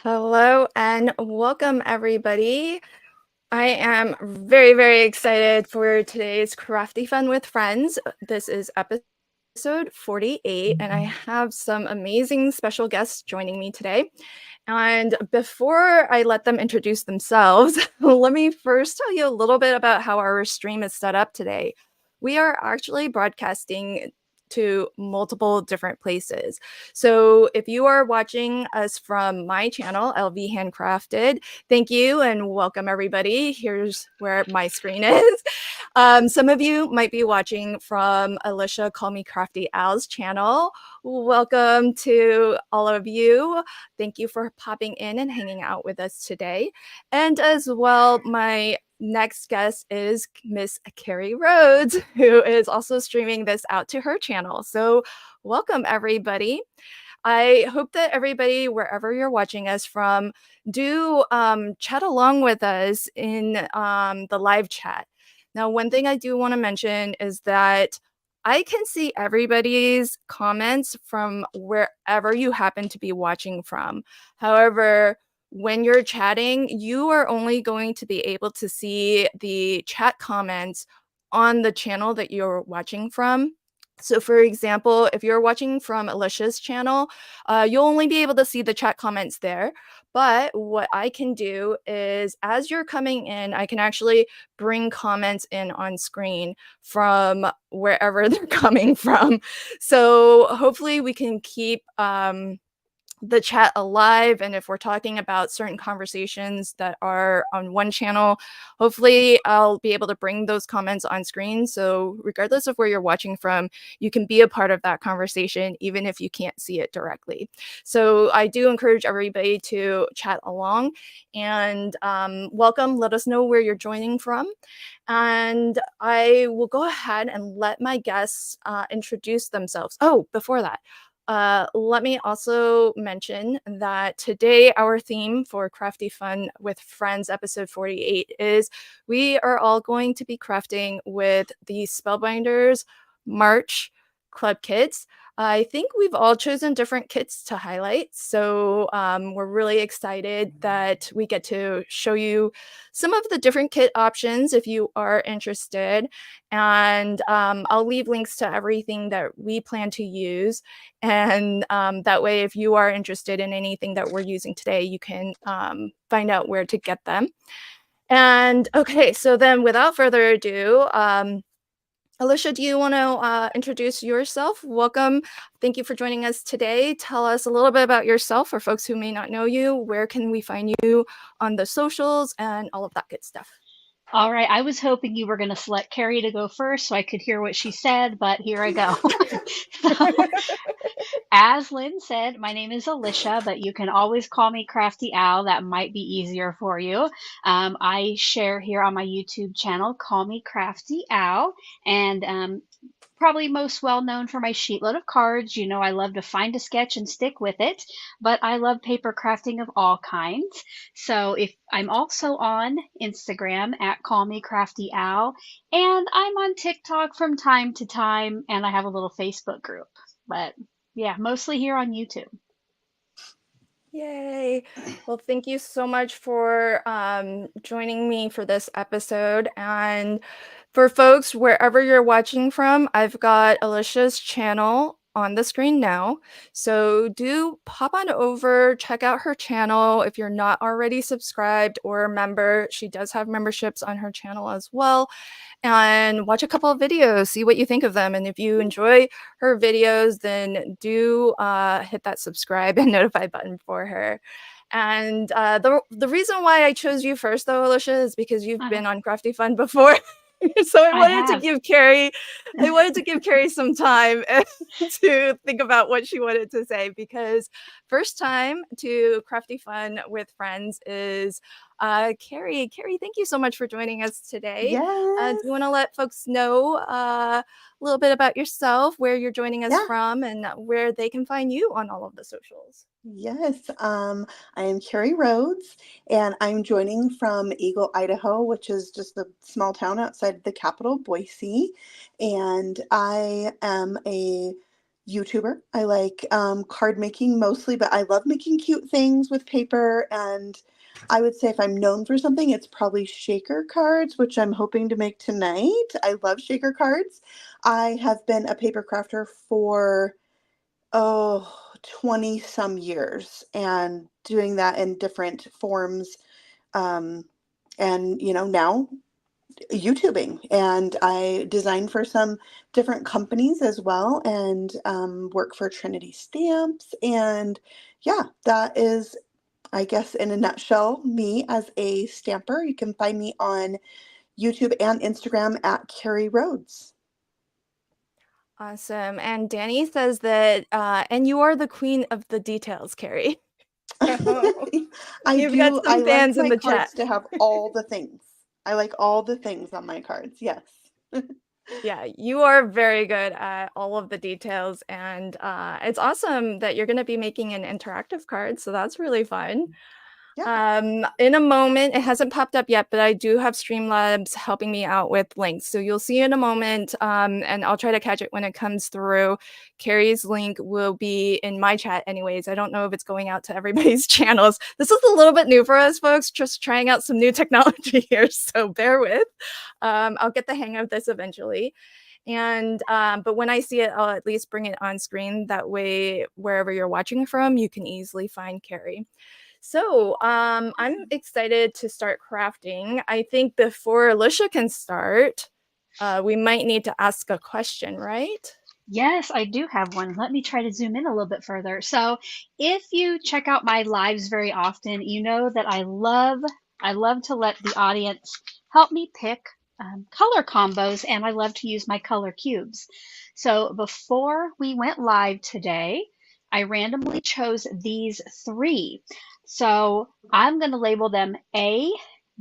Hello and welcome, everybody. I am very, very excited for today's Crafty Fun with Friends. This is episode 48, and I have some amazing special guests joining me today. And before I let them introduce themselves, let me first tell you a little bit about how our stream is set up today. We are actually broadcasting to multiple different places. So if you are watching us from my channel, LV Handcrafted, thank you and welcome everybody. Here's where my screen is. Some of you might be watching from Alicia Call Me Crafty Al's channel. Welcome to all of you. Thank you for popping in and hanging out with us today. And as well, my next guest is Miss Carrie Rhodes, who is also streaming this out to her channel. So welcome, everybody. I hope that everybody, wherever you're watching us from, do chat along with us in the live chat. Now, one thing I do want to mention is that I can see everybody's comments from wherever you happen to be watching from. However, when you're chatting, you are only going to be able to see the chat comments on the channel that you're watching from. So for example, if you're watching from Alicia's channel, you'll only be able to see the chat comments there. But what I can do is as you're coming in, I can actually bring comments in on screen from wherever they're coming from. So hopefully we can keep the chat alive, and if we're talking about certain conversations that are on one channel, hopefully I'll be able to bring those comments on screen, so regardless of where you're watching from, you can be a part of that conversation even if you can't see it directly. So I do encourage everybody to chat along and welcome. Let us know where you're joining from, and I will go ahead and let my guests introduce themselves. Oh, before that, let me also mention that today our theme for Crafty Fun with Friends episode 48 is we are all going to be crafting with the Spellbinders March Club kits. I think we've all chosen different kits to highlight, so we're really excited that we get to show you some of the different kit options if you are interested, and I'll leave links to everything that we plan to use, and that way if you are interested in anything that we're using today, you can find out where to get them. And okay, so then without further ado, Alicia, do you want to introduce yourself? Welcome. Thank you for joining us today. Tell us a little bit about yourself for folks who may not know you. Where can we find you on the socials and all of that good stuff? All right, I was hoping you were going to select Carrie to go first so I could hear what she said, but here I go. So, as Lynn said, my name is Alicia, but you can always call me Crafty Al. That might be easier for you. I share here on my YouTube channel, Call Me Crafty Al, and probably most well known for my sheetload of cards. You know, I love to find a sketch and stick with it, but I love paper crafting of all kinds. So if I'm also on Instagram at Call Me Crafty Al, and I'm on TikTok from time to time, and I have a little Facebook group. But yeah, mostly here on YouTube. Yay. Well, thank you so much for joining me for this episode. And for folks, wherever you're watching from, I've got Alicia's channel on the screen now. So do pop on over, check out her channel if you're not already subscribed or a member. She does have memberships on her channel as well. And watch a couple of videos, see what you think of them. And if you enjoy her videos, then do hit that subscribe and notify button for her. And the reason why I chose you first, though, Alicia, is because you've been on Crafty Fun before. So I wanted to give Carrie some time to think about what she wanted to say, because first time to Crafty Fun with Friends is Carrie. Carrie, thank you so much for joining us today. Yes. Do you want to let folks know a little bit about yourself, where you're joining us from, and where they can find you on all of the socials? Yes, I am Carrie Rhodes, and I'm joining from Eagle, Idaho, which is just a small town outside the capital, Boise. And I am a YouTuber. I like card making mostly, but I love making cute things with paper. And I would say if I'm known for something, it's probably shaker cards, which I'm hoping to make tonight. I love shaker cards. I have been a paper crafter for, 20 some years and doing that in different forms. Um, and, now YouTubing, and I design for some different companies as well, and work for Trinity Stamps. And yeah, that is, I guess, in a nutshell, me as a stamper. You can find me on YouTube and Instagram at Carrie Rhodes. Awesome. And Danny says that, and you are the queen of the details, Carrie. So I you've got do. I some like fans in my the chat. cards to have all the things. I like all the things on my cards. Yes. Yeah, you are very good at all of the details, and it's awesome that you're going to be making an interactive card, so that's really fun. Yeah. In a moment, it hasn't popped up yet, but I do have Streamlabs helping me out with links. So you'll see in a moment, and I'll try to catch it when it comes through. Carrie's link will be in my chat anyways. I don't know if it's going out to everybody's channels. This is a little bit new for us, folks, just trying out some new technology here, so bear with. I'll get the hang of this eventually. And but when I see it, I'll at least bring it on screen. That way, wherever you're watching from, you can easily find Carrie. So I'm excited to start crafting. I think before Alicia can start, we might need to ask a question, right? Yes, I do have one. Let me try to zoom in a little bit further. So, if you check out my lives very often, you know that I love to let the audience help me pick color combos, and I love to use my color cubes. So, before we went live today, I randomly chose these three. So, I'm going to label them A,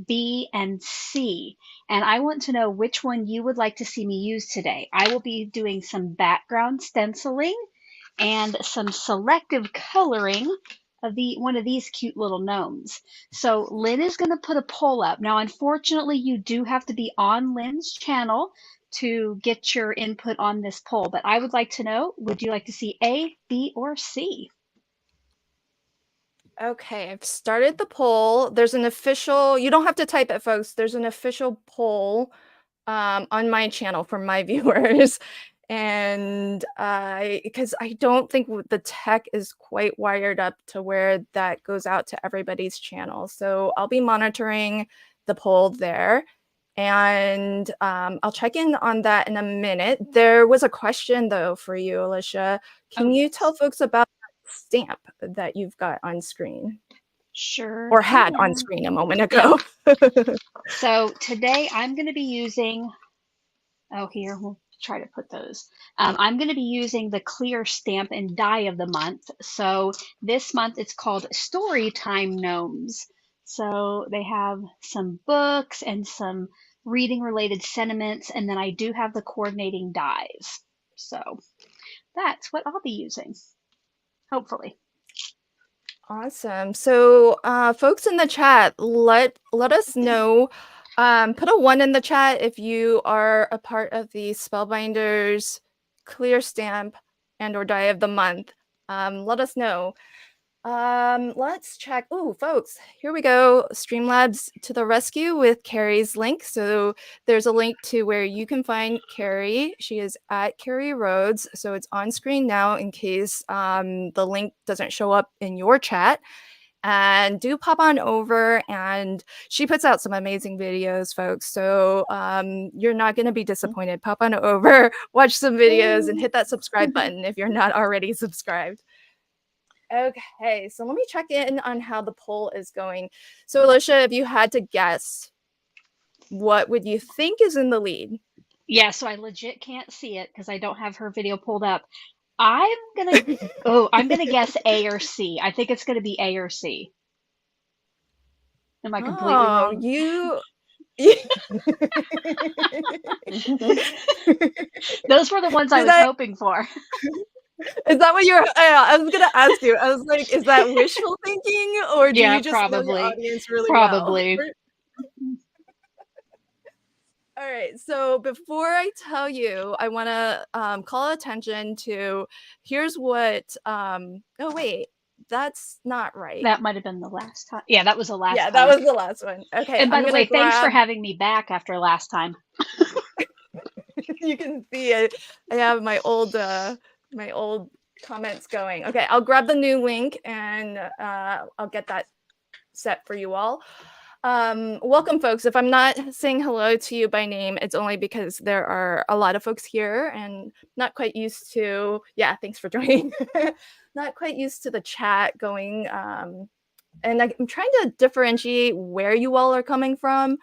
B, and C. And I want to know which one you would like to see me use today. I will be doing some background stenciling and some selective coloring of one of these cute little gnomes. So Lynn is going to put a poll up. Now, unfortunately, you do have to be on Lynn's channel to get your input on this poll. But I would like to know, would you like to see A, B, or C? Okay, I've started the poll. There's an official, you don't have to type it, folks. There's an official poll on my channel for my viewers. And because I don't think the tech is quite wired up to where that goes out to everybody's channel. So I'll be monitoring the poll there. And I'll check in on that in a minute. There was a question, though, for you, Alicia. Can you tell folks about that stamp that you've got on screen? Sure. Or had on screen a moment ago. So today I'm going to be using, here, we'll try to put those. I'm going to be using the clear stamp and die of the month. So this month it's called Storytime Gnomes. So they have some books and some reading related sentiments, and then I do have the coordinating dies. So that's what I'll be using, hopefully. Awesome. So folks in the chat, let us know. Put a 1 in the chat if you are a part of the Spellbinders Clear Stamp and or Die of the Month. Let us know. Let's check. Oh, folks, here we go. Streamlabs to the rescue with Carrie's link. So there's a link to where you can find Carrie. She is at Carrie Rhodes. So it's on screen now in case the link doesn't show up in your chat. And do pop on over, and she puts out some amazing videos, folks. So you're not going to be disappointed. Pop on over, watch some videos, and hit that subscribe button if you're not already subscribed. Okay, so let me check in on how the poll is going. So Alicia, if you had to guess, what would you think is in the lead? Yeah, so I legit can't see it because I don't have her video pulled up. I'm gonna guess A or C. I think it's gonna be A or C. Am I completely wrong? Those were the ones I was hoping for. Is that what you're? I was gonna ask you. I was like, is that wishful thinking, or do you just know your audience really well? All right. So before I tell you, I want to call attention to here's what. Oh wait, that's not right. That might have been the last time. Yeah, that was the last Yeah, time. that was the last one. Okay, And by I'm the gonna way, thanks for grab. having me back after last time. You can see it. I have my old comments going. Okay, I'll grab the new link and I'll get that set for you all. Welcome, folks. If I'm not saying hello to you by name, it's only because there are a lot of folks here and not quite used to. Yeah, thanks for joining. Not quite used to the chat going. And I'm trying to differentiate where you all are coming from,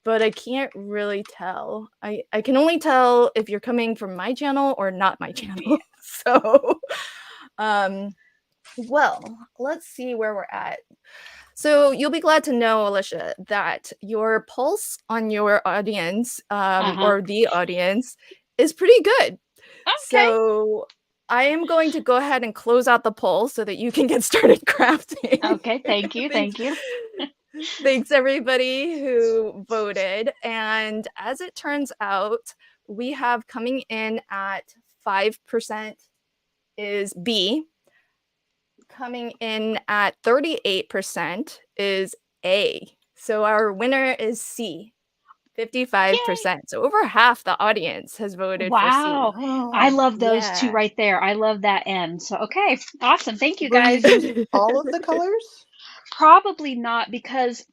but I can't really tell. I can only tell if you're coming from my channel or not my channel. So, well, let's see where we're at. So you'll be glad to know, Alicia, that your pulse on your audience or the audience is pretty good. Okay. So I am going to go ahead and close out the poll so that you can get started crafting. Okay, thank you. Thank you. Thanks everybody who voted. And as it turns out, we have coming in at 5% is B. Coming in at 38% is A. So our winner is C. 55%. Yay. So over half the audience has voted for C. Wow. I love those two right there. I love that end. So, okay. Awesome. Thank you, guys. Will you use all of the colors? Probably not, because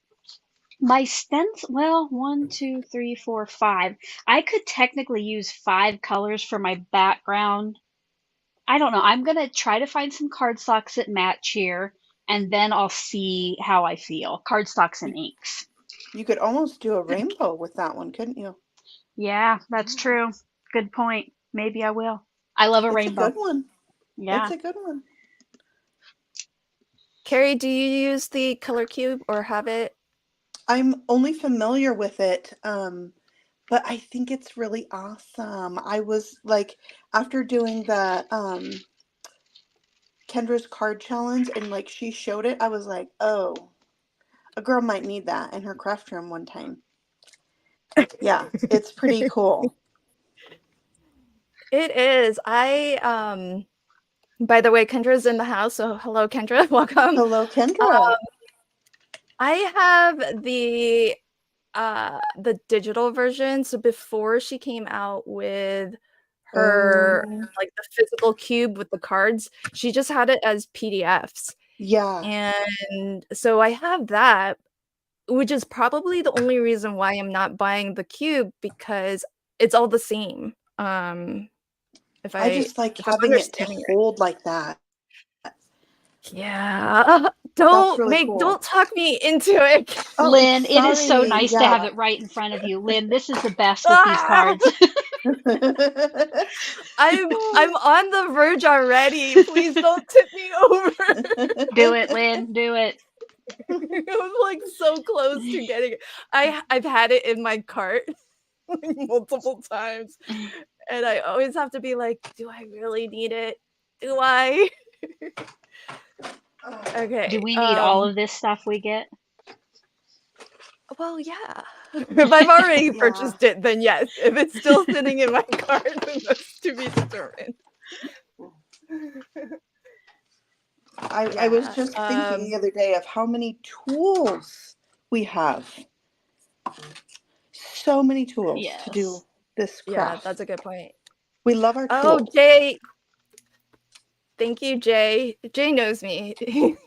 my stencil, well, 1, 2, 3, 4, 5. I could technically use 5 colors for my background. I don't know. I'm going to try to find some cardstocks that match here, and then I'll see how I feel. Cardstocks and inks. You could almost do a rainbow with that one, couldn't you? Yeah, that's true. Good point. Maybe I will. I love a rainbow. It's a good one. Yeah. It's a good one. Carrie, do you use the color cube or have it? I'm only familiar with it, but I think it's really awesome. I was like, after doing the Kendra's card challenge and like she showed it, I was like, oh, a girl might need that in her craft room one time. Yeah, it's pretty cool. It is. By the way, Kendra's in the house, so hello, Kendra. Welcome. Hello, Kendra. I have the digital version. So before she came out with her like the physical cube with the cards, she just had it as PDFs. Yeah. And so I have that, which is probably the only reason why I'm not buying the cube, because it's all the same. If I just like having it to hold like that. Yeah. Don't really cool. Don't talk me into it. Oh, Lynn, it is so nice to have it right in front of you. Lynn, this is the best with these cards. I'm on the verge already. Please don't tip me over. Do it, Lynn. Do it. I was like so close to getting it. I've had it in my cart like multiple times, and I always have to be like, do I really need it? Do I? Okay. Do we need all of this stuff we get? Well, yeah. If I've already purchased it, then yes. If it's still sitting in my cart, then that's to be determined. I was just thinking the other day of how many tools we have. So many tools to do this craft. Yeah, that's a good point. We love our tools. Oh, Jay. Thank you, Jay. Jay knows me.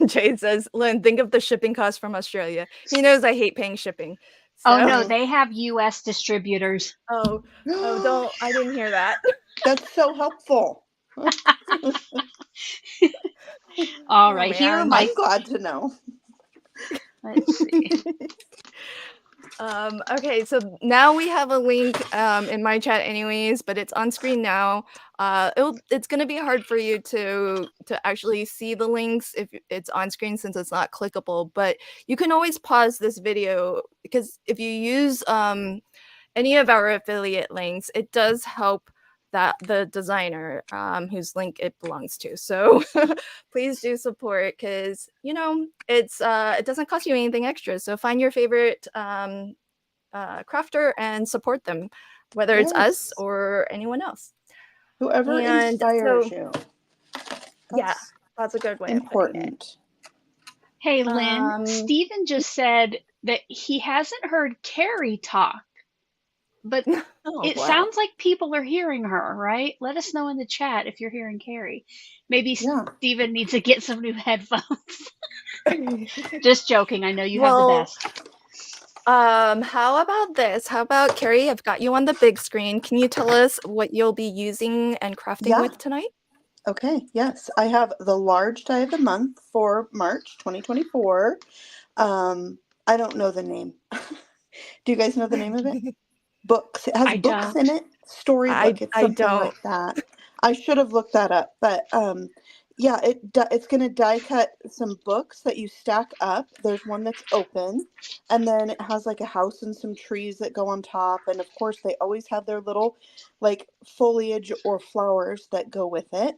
Jay says, Lynn, think of the shipping costs from Australia. He knows I hate paying shipping. So. Oh, no, they have U.S. distributors. Oh, I didn't hear that. That's so helpful. All right, here I'm glad to know. Let's see. Okay, so now we have a link in my chat anyways, but it's on screen now. It's going to be hard for you to actually see the links if it's on screen, since it's not clickable, but you can always pause this video, because if you use any of our affiliate links, it does help the designer whose link it belongs to. So please do support, because it doesn't cost you anything extra. So find your favorite crafter and support them, whether it's us or anyone else. Whoever And inspires so, you. yeah, That's that's a good way of putting it. important. Hey, Lynn, Stephen just said that he hasn't heard Carrie talk, but it sounds like people are hearing her, right? Let us know in the chat if you're hearing Carrie. Maybe Stephen needs to get some new headphones. Just joking. I know you have the best. How about this? How about, Carrie, I've got you on the big screen. Can you tell us what you'll be using and crafting with tonight? Okay, yes. I have the large die of the month for March 2024. I don't know the name. Do you guys know the name of it? Books. It has books in it. Storybook. It's something like that. I should have looked that up, but yeah, it's going to die cut some books that you stack up. There's one that's open, and then it has like a house and some trees that go on top, and of course they always have their little like foliage or flowers that go with it.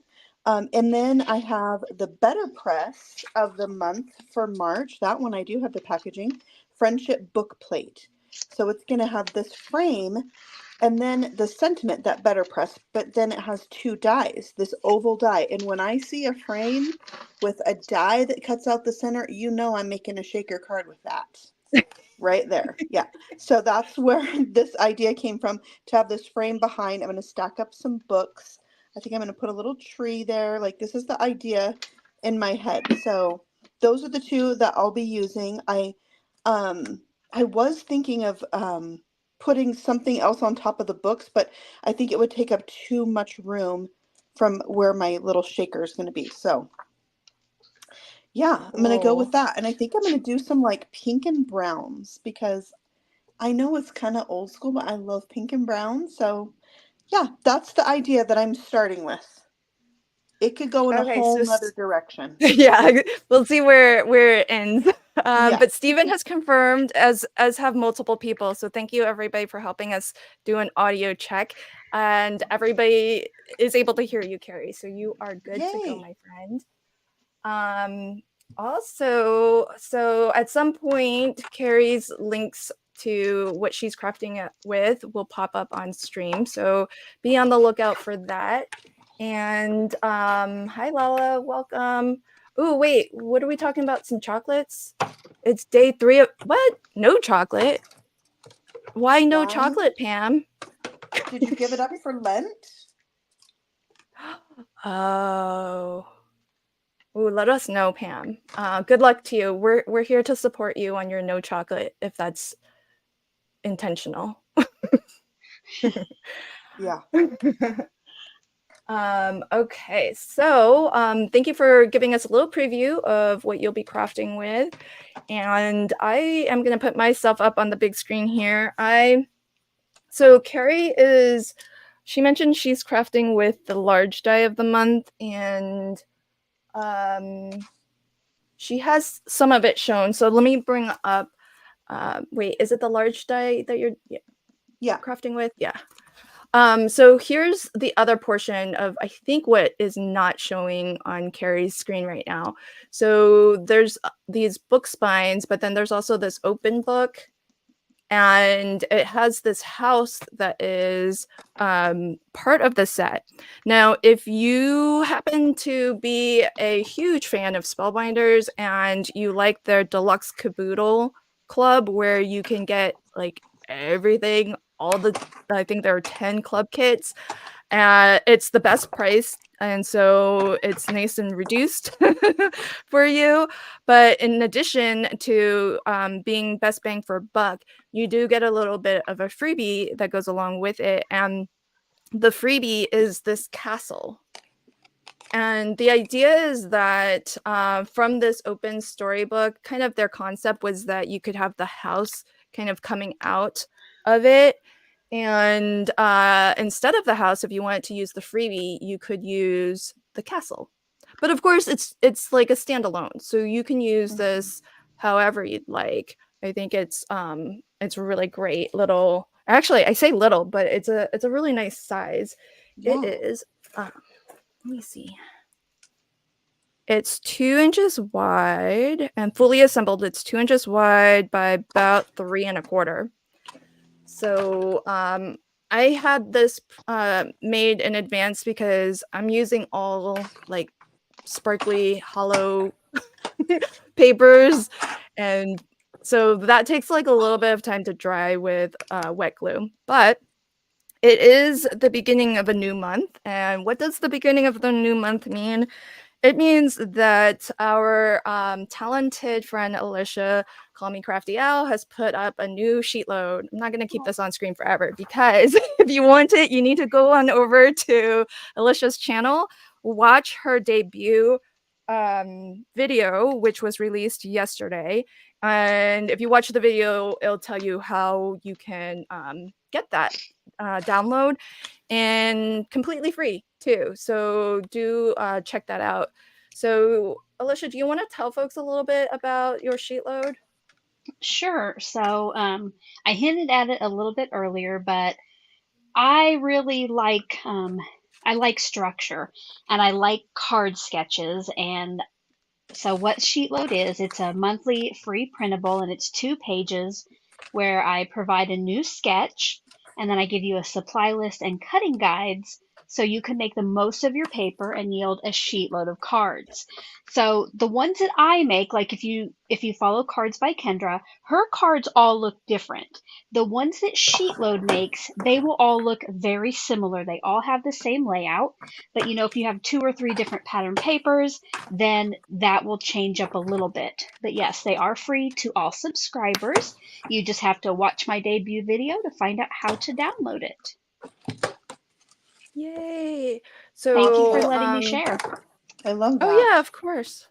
And then I have the Better Press of the month for March. That one I do have the packaging. Friendship book plate. So it's going to have this frame and then the sentiment, that Better Press, but then it has two dies, this oval die. And when I see a frame with a die that cuts out the center, you know I'm making a shaker card with that. Right there. Yeah. So that's where this idea came from, to have this frame behind. I'm going to stack up some books. I think I'm going to put a little tree there. Like, this is the idea in my head. So those are the two that I'll be using. I was thinking of putting something else on top of the books, but I think it would take up too much room from where my little shaker is going to be. So yeah, I'm going to go with that. And I think I'm going to do some like pink and browns, because I know it's kind of old school, but I love pink and brown. So yeah, that's the idea that I'm starting with. It could go in a whole nother direction. Yeah, we'll see where it ends. But Stephen has confirmed, as have multiple people. So thank you everybody for helping us do an audio check. And everybody is able to hear you, Carrie. So you are good to go, my friend. Also, so at some point, Carrie's links to what she's crafting it with will pop up on stream. So be on the lookout for that. And hi Lala, welcome. Oh wait, what are we talking about? Some chocolates? It's day 3 of what? No chocolate? Why no chocolate, Pam? Did you give it up for Lent? Oh. Ooh, let us know, Pam. Good luck to you. We're here to support you on your no chocolate if that's intentional. Yeah. Okay, so thank you for giving us a little preview of what you'll be crafting with. And I am going to put myself up on the big screen here. So Carrie she mentioned she's crafting with the large die of the month, and she has some of it shown. So let me bring up, wait, is it the large die that you're crafting with? Yeah. So here's the other portion of, I think, what is not showing on Carrie's screen right now. So there's these book spines, but then there's also this open book, and it has this house that is part of the set. Now, if you happen to be a huge fan of Spellbinders and you like their deluxe caboodle club, where you can get like everything, I think there are 10 club kits. It's the best price, and so it's nice and reduced for you. But in addition to being best bang for buck, you do get a little bit of a freebie that goes along with it. And the freebie is this castle. And the idea is that from this open storybook, kind of their concept was that you could have the house kind of coming out of it. And instead of the house, if you wanted to use the freebie, you could use the castle. But of course, it's like a standalone, so you can use this however you'd like. I think it's a really great little. Actually, I say little, but it's a really nice size. Yeah. It is. Let me see. It's 2 inches wide and fully assembled. It's 2 inches wide by about 3 1/4. So I had this made in advance because I'm using all like sparkly hollow papers, and so that takes like a little bit of time to dry with wet glue. But it is the beginning of a new month, and what does the beginning of the new month mean? It means that our talented friend Alicia, call me Crafty Owl, has put up a new Sheetload. I'm not going to keep this on screen forever because if you want it, you need to go on over to Alicia's channel, watch her debut video, which was released yesterday. And if you watch the video, it'll tell you how you can get that download, and completely free too. So do check that out. So Alicia, do you want to tell folks a little bit about your Sheetload? Sure. So I hinted at it a little bit earlier, but I really like I like structure and I like card sketches. And so what Sheetload is, it's a monthly free printable, and it's 2 pages where I provide a new sketch, and then I give you a supply list and cutting guides so you can make the most of your paper and yield a sheetload of cards. So the ones that I make, like if you follow Cards by Kendra, her cards all look different. The ones that Sheetload makes, they will all look very similar. They all have the same layout, but if you have 2 or 3 different pattern papers, then that will change up a little bit. But yes, they are free to all subscribers. You just have to watch my debut video to find out how to download it. Yay! Thank you for So letting me share. I love that. oh yeah, of course.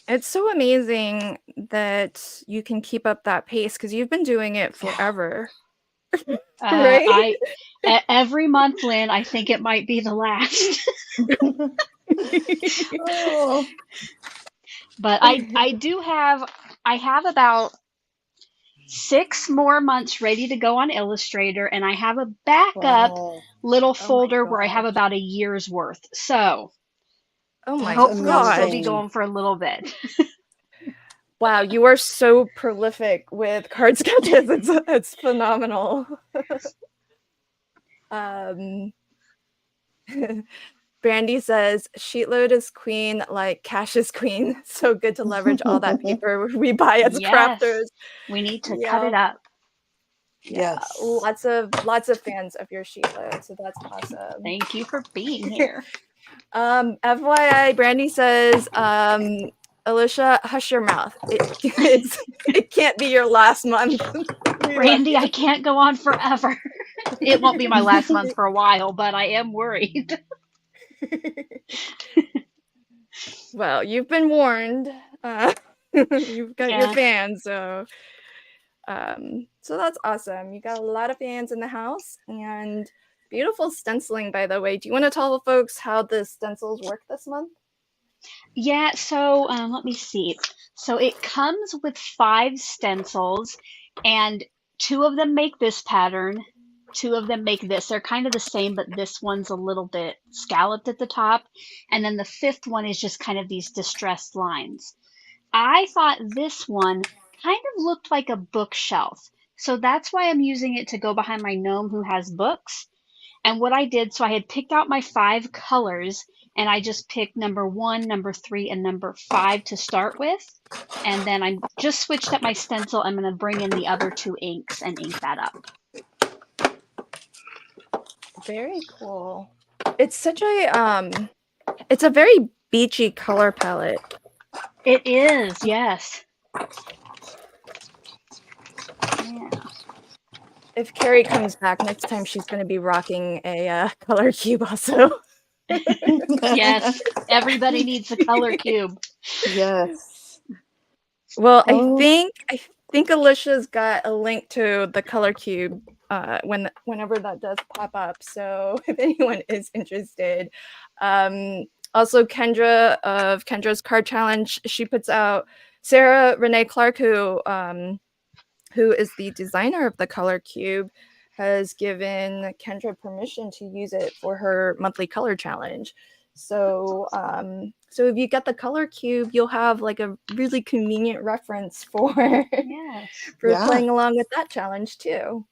It's so amazing that you can keep up that pace because you've been doing it forever. Right? Every month, Lynn, I think it might be the last. Oh. But I have about 6 more months ready to go on Illustrator, and I have a backup Wow. little folder my where I have gosh. about a year's worth. So Oh my hopefully I'll still be gosh. going for a little bit. Wow, you are so prolific with card sketches. It's phenomenal. Brandy says, Sheetload is queen like cash is queen. So good to leverage all that paper we buy as Yes, crafters. we need to cut it up. Yeah, Yes. lots of fans of your Sheetload, so that's awesome. Thank you for being here. FYI, Brandy says, Alicia, hush your mouth. It can't be your last month. Brandy, I can't go on forever. It won't be my last month for a while, but I am worried. Well, you've been warned. You've got your fans, so that's awesome. You got a lot of fans in the house, and beautiful stenciling, by the way. Do you want to tell the folks how the stencils work this month? Yeah, so let me see. So it comes with 5 stencils, and 2 of them make this pattern. 2 of them make this. They're kind of the same, but this one's a little bit scalloped at the top. And then the 5th one is just kind of these distressed lines. I thought this one kind of looked like a bookshelf. So that's why I'm using it to go behind my gnome who has books. And what I did, so I had picked out my 5 colors, and I just picked number 1, number 3, and number 5 to start with. And then I just switched up my stencil. I'm going to bring in the other 2 inks and ink that up. Very cool. It's such a it's a very beachy color palette. It is, yes. Yeah. If Carrie comes back next time, she's going to be rocking a color cube also. Yes, everybody needs a color cube. Yes. Well, I think Alicia's got a link to the color cube whenever that does pop up. So if anyone is interested. Also, Kendra of Kendra's Card Challenge, she puts out Sarah Renee Clark, who is the designer of the color cube, has given Kendra permission to use it for her monthly color challenge. So So if you get the color cube, you'll have like a really convenient reference for Yes. playing along with that challenge too.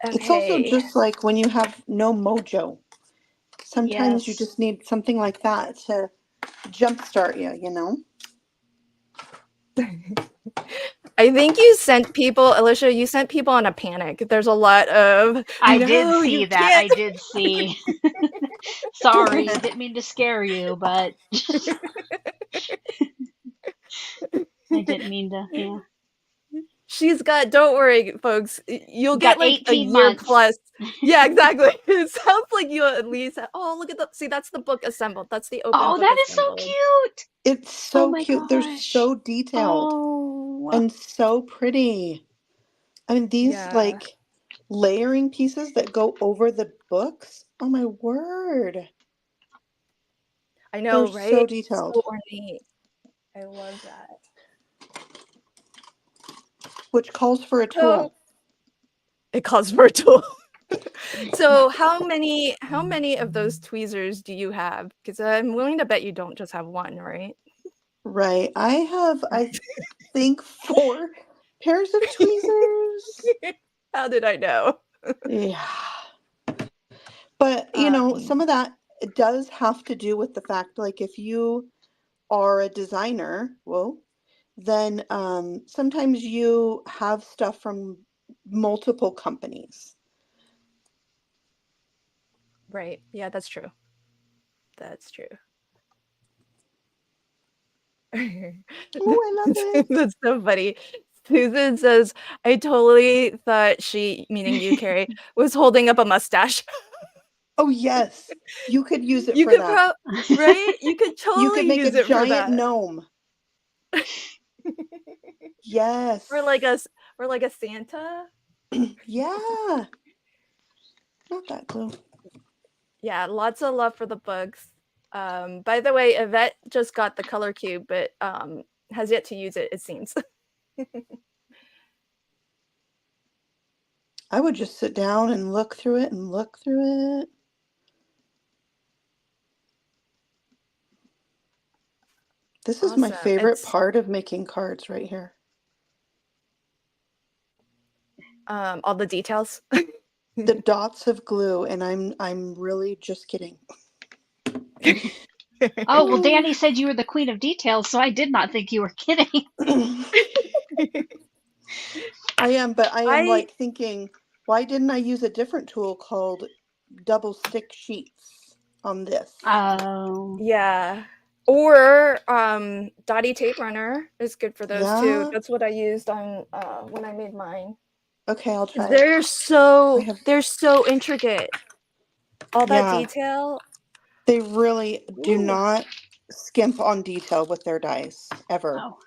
It's also Okay. just like when you have no mojo. Sometimes you Yes. just need something like that to jumpstart you, you know? I think you sent people, Alicia, you sent people on a panic. There's a lot of, I no, did see you that. can't. I did see. Sorry, didn't mean to scare you, but I didn't mean to, yeah. She's got, don't worry, folks, you'll Got get like a 18 year months. plus. Yeah, exactly. It sounds like you'll at least, oh, look at the, see, that's the book assembled. That's the open Oh, book that is so assembled. cute. It's Oh so my cute. They're gosh. so detailed Oh. and so pretty. I mean, these Yeah. like layering pieces that go over the books. Oh my word. I know, They're right? so detailed. So ornate. I love that. Which calls for a So, tool. it calls for a tool. So how many of those tweezers do you have? Because I'm willing to bet you don't just have one, right? Right. I have, I think, 4 pairs of tweezers. How did I know? Yeah. But, you know, Um, some of that it does have to do with the fact, like, if you are a designer, well, then sometimes you have stuff from multiple companies. right. Yeah, that's true. That's true. Oh, I love it. That's so funny. Susan says, I totally thought she, meaning you, Carrie, was holding up a mustache. Oh, yes. You could use it You for could that. right? You could You could totally make use a it for giant that. gnome. Yes. Or like a Santa. Yeah. Not that glue. Yeah, lots of love for the books. By the way, Yvette just got the color cube, but has yet to use it, it seems. I would just sit down and look through it and look through it. This is my Awesome. favorite part of making cards right here. All the details. The dots of glue, and I'm really just kidding. Oh, well, Danny said you were the queen of details, so I did not think you were kidding. I am, but I am like thinking, why didn't I use a different tool called double stick sheets on this? Oh. Yeah. Or Dottie Tape Runner is good for those too. Yeah. That's what I used on when I made mine. Okay, I'll try it. They're so intricate. All that Yeah. detail. They really do Ooh. not skimp on detail with their dies ever. Oh.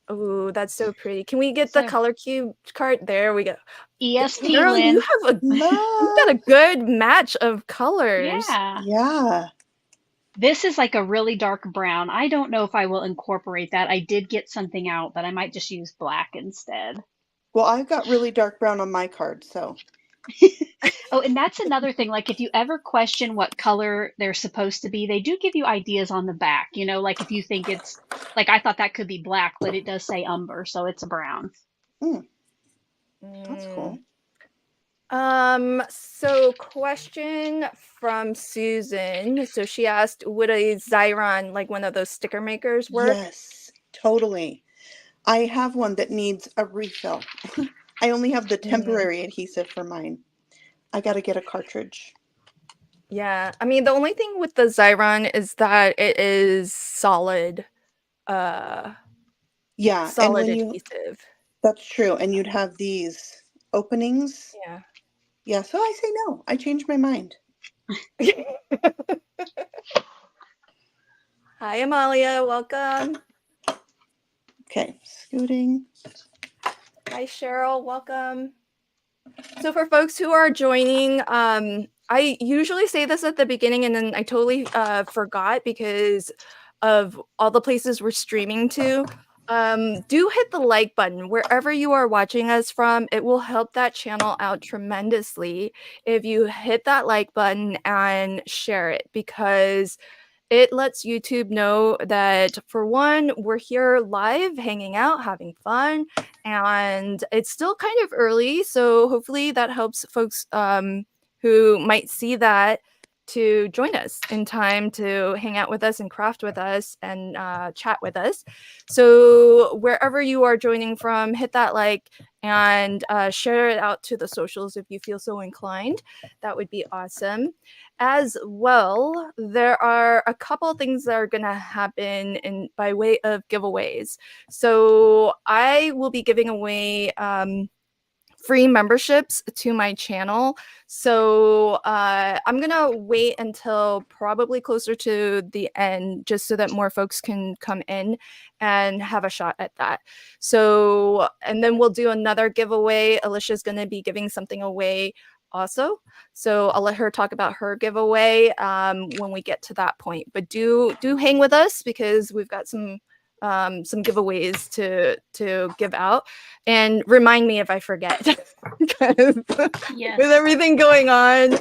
Oh, that's so pretty. Can we get the So- color cube card? There we go. ESP, Girl, Lynn. you got a good match of colors. Yeah. Yeah. This is like a really dark brown. I don't know if I will incorporate that. I did get something out, but I might just use black instead. Well, I've got really dark brown on my card, so. Oh, and that's another thing. Like, if you ever question what color they're supposed to be, they do give you ideas on the back. You know, like if you think it's, like I thought that could be black, but it does say umber, so it's a brown. That's cool. So question from Susan. So she asked, would a Xyron, like one of those sticker makers, work? Yes, totally. I have one that needs a refill. I only have the temporary adhesive for mine. I got to get a cartridge. Yeah, I mean, the only thing with the Xyron is that it is solid. Yeah, Solid and when adhesive. that's true, and you'd have these openings. Yeah. Yeah, so I say no. I changed my mind. Hi, Amalia. Welcome. Okay, scooting. Hi, Cheryl. Welcome. So for folks who are joining, I usually say this at the beginning and then I totally forgot because of all the places we're streaming to. do hit the like button wherever you are watching us from. It will help that channel out tremendously if you hit that like button and share it, because it lets YouTube know that, for one, we're here live, hanging out, having fun, and it's still kind of early, so hopefully that helps folks who might see that to join us in time to hang out with us and craft with us and chat with us. So wherever you are joining from, hit that like and share it out to the socials if you feel so inclined. That would be awesome. As well, there are a couple things that are going to happen by way of giveaways. So I will be giving away free memberships to my channel. So I'm gonna wait until probably closer to the end, just so that more folks can come in and have a shot at that. So, and then we'll do another giveaway. Alicia's gonna be giving something away also. So I'll let her talk about her giveaway when we get to that point. But do hang with us, because we've got some giveaways to give out, and remind me if I forget. Because Yes. with everything going on,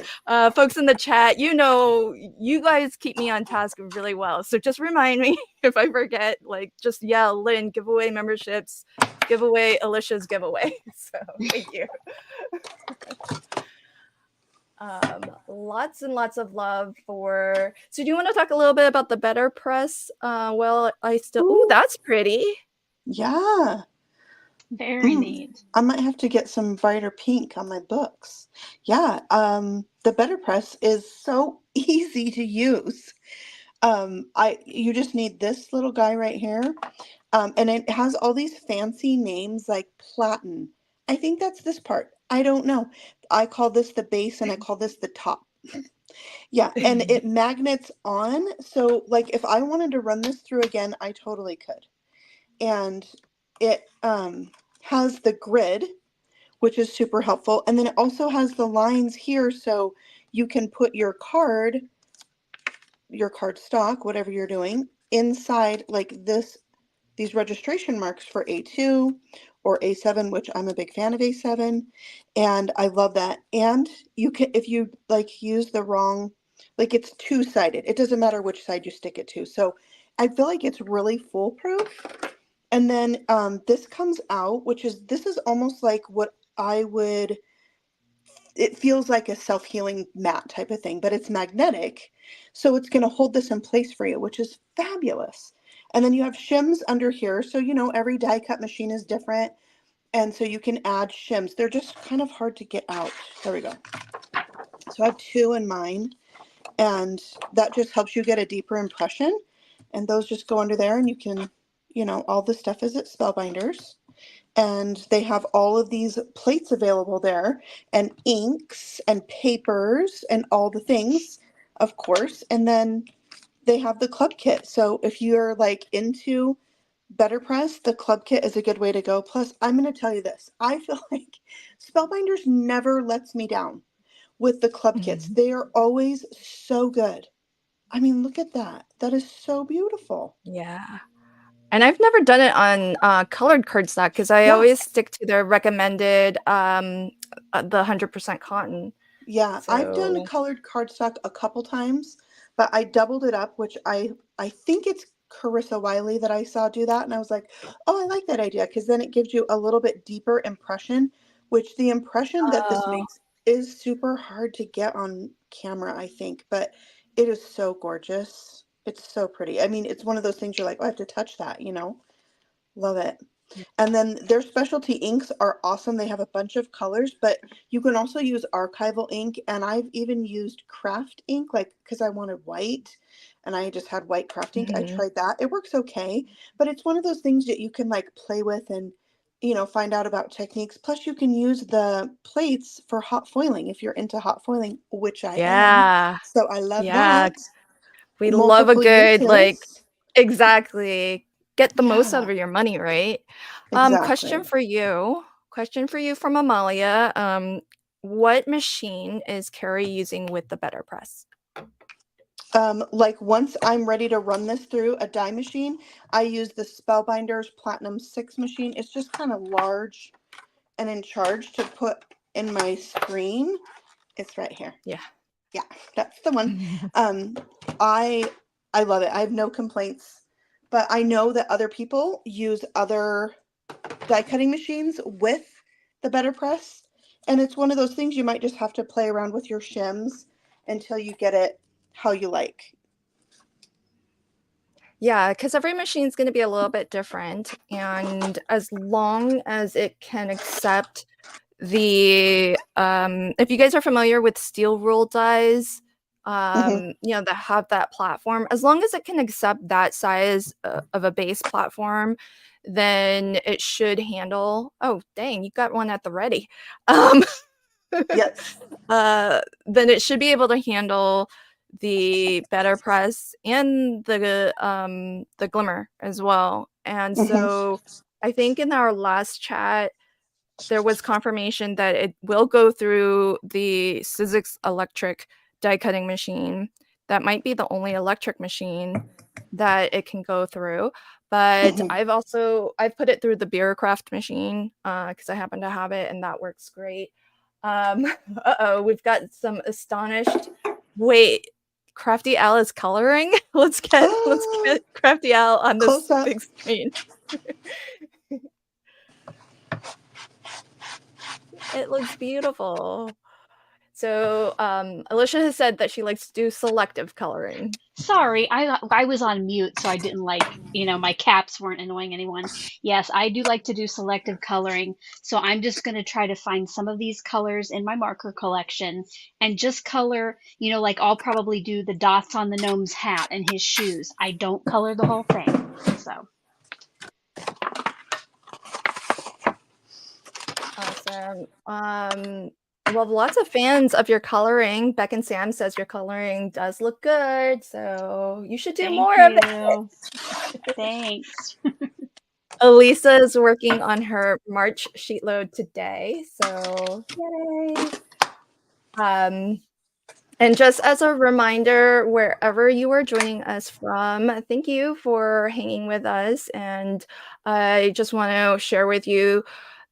folks in the chat, you guys keep me on task really well, so just remind me if I forget. Like, just yell, Lynn, giveaway memberships, giveaway Alicia's giveaway. So thank you. Lots and lots of love for. So do you want to talk a little bit about the Better Press? Well, ooh, that's pretty. Yeah. Very neat. I might have to get some brighter pink on my books. Yeah. The Better Press is so easy to use. You just need this little guy right here. And it has all these fancy names like platen. I think that's this part. I don't know. I call this the base and I call this the top. Yeah, and it magnets on. So like if I wanted to run this through again, I totally could. And it has the grid, which is super helpful. And then it also has the lines here, so you can put your card stock, whatever you're doing, inside like these registration marks for A2 or A7, which I'm a big fan of A7, and I love that. And you can, if you like use the wrong, like it's two-sided, it doesn't matter which side you stick it to. So I feel like it's really foolproof. And then this comes out, this is almost like what it feels like a self-healing mat type of thing, but it's magnetic. So it's going to hold this in place for you, which is fabulous. And then you have shims under here. So, every die cut machine is different. And so you can add shims. They're just kind of hard to get out. There we go. So I have 2 in mine, and that just helps you get a deeper impression. And those just go under there, and you can, all the stuff is at Spellbinders. And they have all of these plates available there, and inks and papers and all the things, of course. And then they have the club kit. So if you're like into Better Press, the club kit is a good way to go. Plus, I'm going to tell you this. I feel like Spellbinders never lets me down with the club kits. They are always so good. I mean, look at that. That is so beautiful. Yeah. And I've never done it on colored cardstock, because I always stick to their recommended the 100% cotton. Yeah, I've done colored cardstock a couple times, but I doubled it up, which I think it's Carissa Wiley that I saw do that, and I was like, oh, I like that idea, because then it gives you a little bit deeper impression, which the impression that this makes is super hard to get on camera, I think, but it is so gorgeous. It's so pretty. I mean, it's one of those things you're like, oh, I have to touch that, Love it. And then their specialty inks are awesome. They have a bunch of colors, but you can also use archival ink. And I've even used craft ink, like, because I wanted white and I just had white craft ink. I tried that. It works okay, but it's one of those things that you can like play with and, find out about techniques. Plus you can use the plates for hot foiling if you're into hot foiling, which I am. So I love that. We love a Multiple good, uses. exactly. Get the most out of your money, right? Exactly. Question for you from Amalia. What machine is Carrie using with the Better Press? Like once I'm ready to run this through a die machine, I use the Spellbinders Platinum 6 machine. It's just kind of large and in charge to put in my screen. It's right here. Yeah. Yeah, that's the one. I love it. I have no complaints, but I know that other people use other die cutting machines with the Better Press, and it's one of those things you might just have to play around with your shims until you get it how you like. Yeah, because every machine is going to be a little bit different, and as long as it can accept the if you guys are familiar with steel rule dies, Mhm. you know, that have that platform, as long as it can accept that size of a base platform, then it should handle. Oh, dang, you got one at the ready. Yes. Then it should be able to handle the Better Press and the Glimmer as well. And Mhm. so I think in our last chat there was confirmation that it will go through the Sizzix electric die cutting machine. That might be the only electric machine that it can go through. But Mhm. I've put it through the Beercraft machine because I happen to have it and that works great. We've got some astonished. Wait, Crafty Al is coloring. Let's get Crafty Al on this Close up. big screen. It looks beautiful. So, Alicia has said that she likes to do selective coloring. Sorry, I was on mute, so I didn't my caps weren't annoying anyone. Yes, I do like to do selective coloring, so I'm just going to try to find some of these colors in my marker collection and just color, like I'll probably do the dots on the gnome's hat and his shoes. I don't color the whole thing, so. Awesome. Well, lots of fans of your coloring. Beck and Sam says your coloring does look good, so you should do more of it. Thanks. Elisa is working on her March Sheetload today, so yay. And just as a reminder, wherever you are joining us from, thank you for hanging with us. And I just want to share with you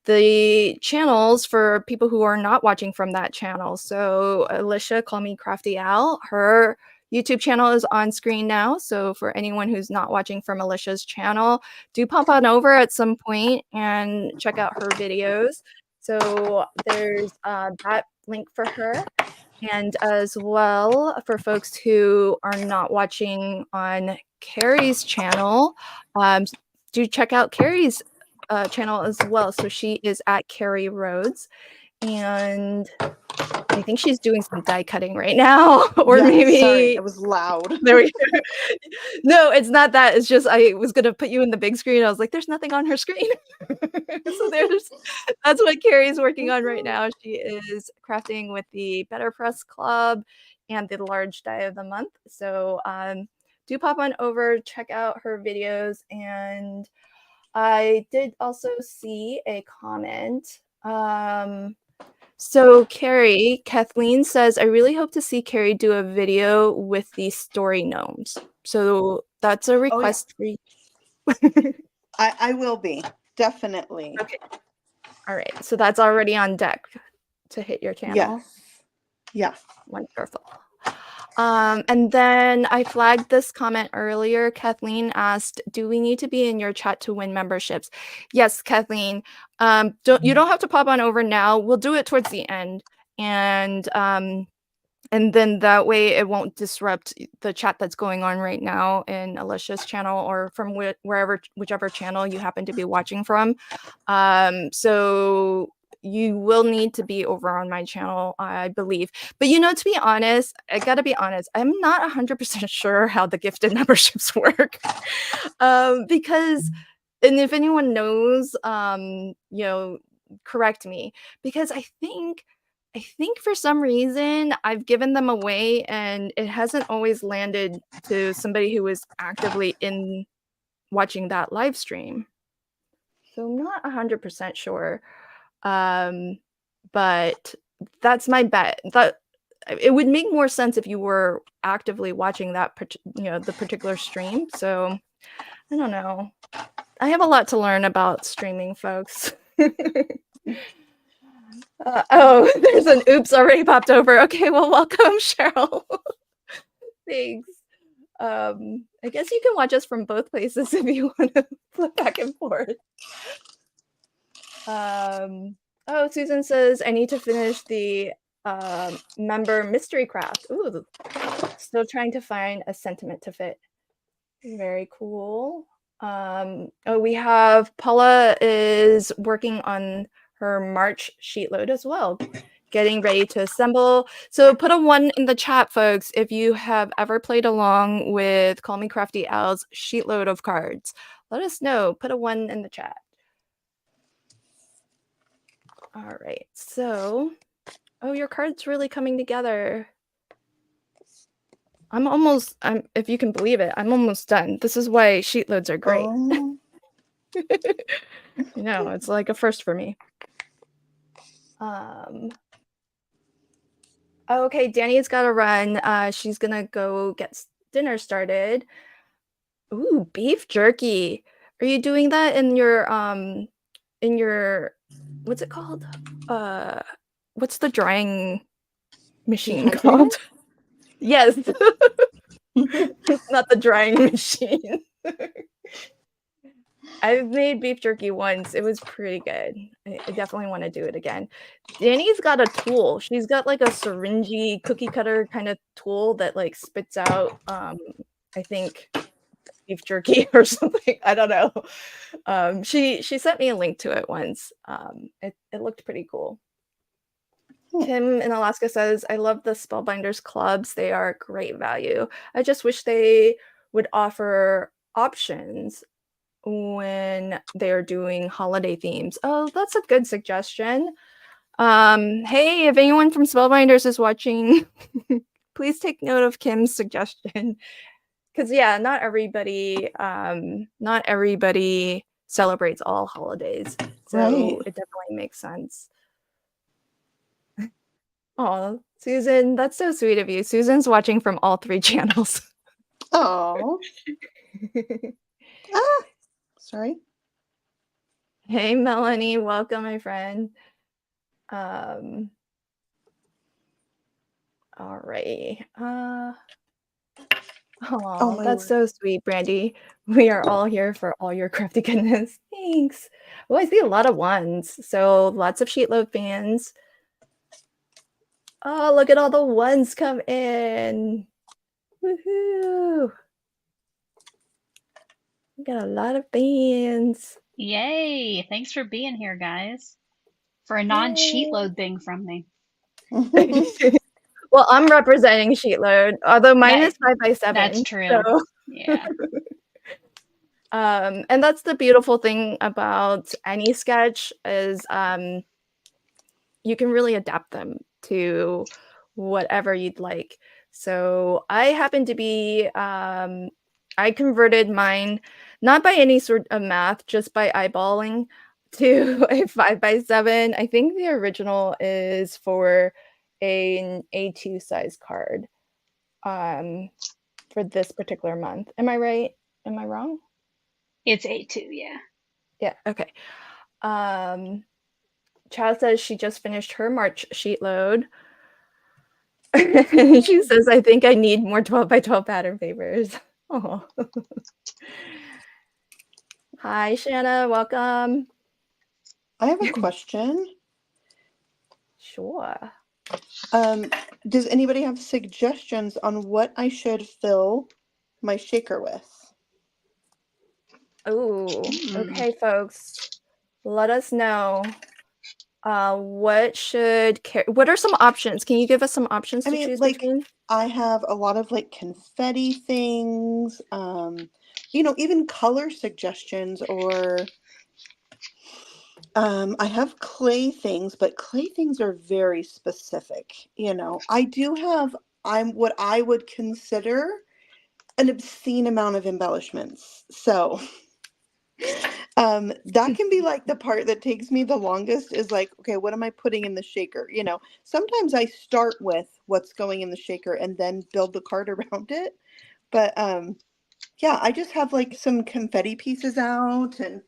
the channels for people who are not watching from that channel. So Alicia, call me Crafty Al. Her YouTube channel is on screen now. So for anyone who's not watching from Alicia's channel, do pop on over at some point and check out her videos. So there's that link for her. And as well, for folks who are not watching on Carrie's channel, do check out Carrie's channel as well. So she is at Carrie Rhodes, and I think she's doing some die cutting right now, or Yeah, maybe sorry, it was loud. there we go. No, it's not that. It's just I was gonna put you in the big screen. I was like, there's nothing on her screen. So that's what Carrie's working on right now. She is crafting with the Better Press Club and the Large Die of the Month. So do pop on over, check out her videos. And I did also see a comment. So Carrie, Kathleen says, I really hope to see Carrie do a video with the story gnomes. So that's a request for you. I will be, definitely. Okay. All right. So that's already on deck to hit your channel. Yes. Yeah. Wonderful. And then I flagged this comment earlier. Kathleen asked, do we need to be in your chat to win memberships? Yes, Kathleen. You don't have to pop on over now. We'll do it towards the end. And then that way it won't disrupt the chat that's going on right now in Alicia's channel or from whichever channel you happen to be watching from. So you will need to be over on my channel, I believe. But to be honest, I gotta be honest, I'm not 100% sure how the gifted memberships work. Because, and if anyone knows, correct me, because I think for some reason I've given them away and it hasn't always landed to somebody who is actively in watching that live stream. So I'm not 100% sure. But that's my bet. it would make more sense if you were actively watching that, the particular stream. So I don't know. I have a lot to learn about streaming, folks. Oh, there's an oops already popped over. Okay, well, welcome, Cheryl. Thanks. I guess you can watch us from both places if you want to flip back and forth. Oh, Susan says, I need to finish the member mystery craft. Ooh, still trying to find a sentiment to fit. Very cool. Oh, we have Paula is working on her March sheetload as well, getting ready to assemble. So put a 1 in the chat, folks, if you have ever played along with Call Me Crafty Al's sheetload of cards. Let us know. Put a 1 in the chat. All right. So, oh, your card's really coming together. If you can believe it, I'm almost done. This is why sheetloads are great. Oh. It's like a first for me. Okay, Danny's got to run. She's gonna go get dinner started. Ooh, beef jerky. Are you doing that in your what's it called? What's the drying machine called? Yes. Not the drying machine. I've made beef jerky once. It was pretty good. I definitely want to do it again. Danny's got a tool. She's got like a syringy cookie cutter kind of tool that like spits out, I think, beef jerky or something. I don't know. She sent me a link to it once. It looked pretty cool. Tim in Alaska says, I love the Spellbinders clubs. They are great value. I just wish they would offer options when they're doing holiday themes. Oh, that's a good suggestion. Hey, if anyone from Spellbinders is watching, please take note of Kim's suggestion. Because yeah, not everybody celebrates all holidays. So Right. it definitely makes sense. Oh, Susan, that's so sweet of you. Susan's watching from all 3 channels. Oh. Sorry. Hey, Melanie, welcome, my friend. All right. Oh, that's so sweet, Brandy. We are all here for all your crafty goodness. Thanks. Oh, I see a lot of 1s. So lots of Sheetload fans. Oh, look at all the 1s come in. Woohoo. We got a lot of fans. Yay. Thanks for being here, guys. For a non-sheetload thing from me. Well, I'm representing Sheetload, although mine is 5x7. That's true. So. Yeah. And that's the beautiful thing about any sketch is you can really adapt them to whatever you'd like. So I happen to be I converted mine not by any sort of math, just by eyeballing to a 5x7. I think the original is for an A2 size card for this particular month. Am I right? Am I wrong? It's A2, yeah. Yeah, okay. Chad says she just finished her March sheetload. She says, I think I need more 12x12 pattern papers. Oh. Hi, Shanna. Welcome. I have a question. Sure. Does anybody have suggestions on what I should fill my shaker with? Oh, okay, folks. Let us know. What are some options? Can you give us some options to choose between? I have a lot of like confetti things, even color suggestions, or I have clay things, but clay things are very specific. I do have what I would consider an obscene amount of embellishments. So That can be like the part that takes me the longest is like, okay, what am I putting in the shaker? Sometimes I start with what's going in the shaker and then build the card around it. But yeah, I just have like some confetti pieces out and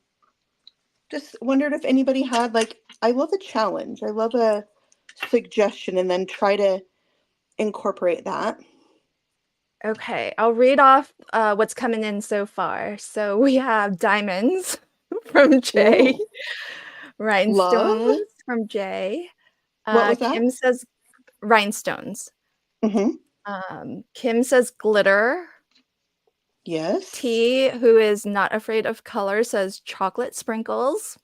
just wondered if anybody had I love a challenge. I love a suggestion and then try to incorporate that. Okay, I'll read off what's coming in so far. So we have diamonds from Jay, Ooh, love. rhinestones from Jay. What was that? Kim says rhinestones. Mm-hmm. Kim says glitter. Yes. T, who is not afraid of color, says chocolate sprinkles.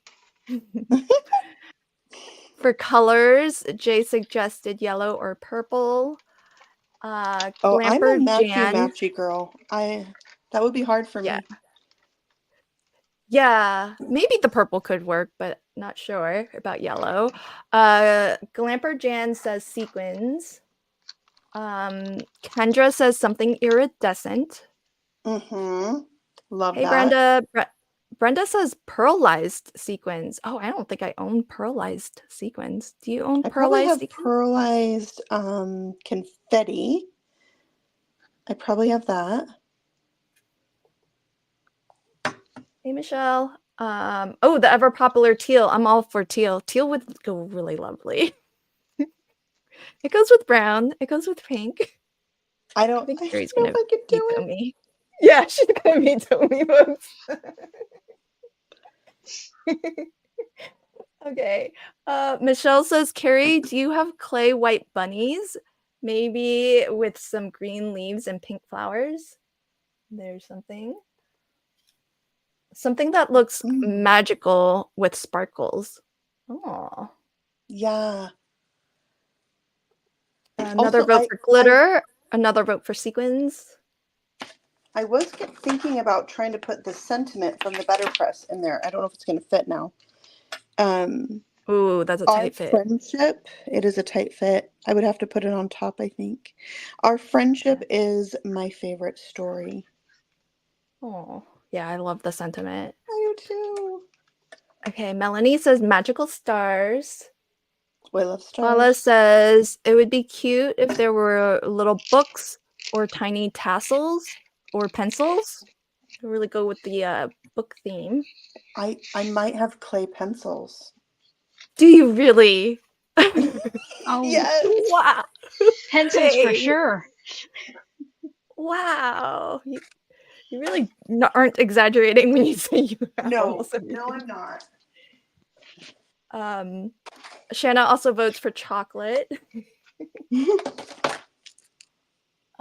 For colors, Jay suggested yellow or purple. Oh, I'm a Glamper Jan. matchy girl. That would be hard for Yeah. me. Yeah, maybe the purple could work, but not sure about yellow. Glamper Jan says sequins. Kendra says something iridescent. Mm-hmm. Love Hey, that. Brenda. Brenda says pearlized sequins. Oh, I don't think I own pearlized sequins. Do you own I probably pearlized have sequins? pearlized confetti. I probably have that. Hey, Michelle. Oh, the ever popular teal. I'm all for teal. Teal would go really lovely. It goes with brown. It goes with pink. I I don't think know Carrie's if gonna I could do veto it. me. Yeah, she's gonna veto me, folks. Okay. Michelle says, Carrie, do you have clay white bunnies? Maybe with some green leaves and pink flowers? There's something. Something that looks magical with sparkles. Oh. Yeah. Another Also, vote for glitter. Another vote for sequins. I was thinking about trying to put the sentiment from the Better Press in there. I don't know if it's going to fit now. Ooh, that's a Our tight fit. friendship, it is a tight fit. I would have to put it on top, I think. Our friendship is my favorite story. Oh, yeah, I love the sentiment. I do too. Okay, Melanie says magical stars. I love Paula stars. says it would be cute if there were little books or tiny tassels or pencils to really go with the book theme. I might have clay pencils. Do you really? Oh, Yes. Wow. pencils for Hey. sure. Wow. You really aren't exaggerating when you say you have No, almost everything. no, I'm not. Shanna also votes for chocolate.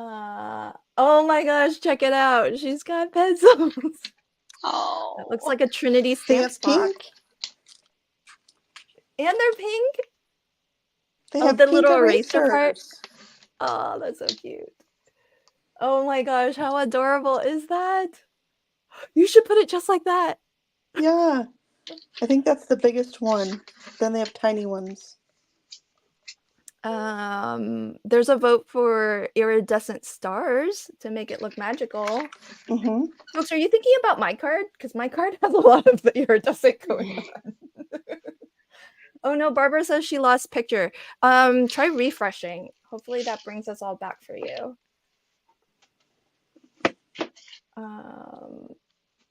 Oh my gosh, check it out. She's got pencils. Oh. It looks like a Trinity They stamp have spot. pink. And they're pink. They Oh, have the pink little eraser part. erasers. Oh, that's so cute. Oh my gosh, how adorable is that? You should put it just like that. Yeah. I think that's the biggest one. Then they have tiny ones. There's a vote for iridescent stars to make it look magical. Mm-hmm. Folks, are you thinking about my card? Because my card has a lot of the iridescent going on. Oh no, Barbara says she lost picture. Try refreshing. Hopefully that brings us all back for you.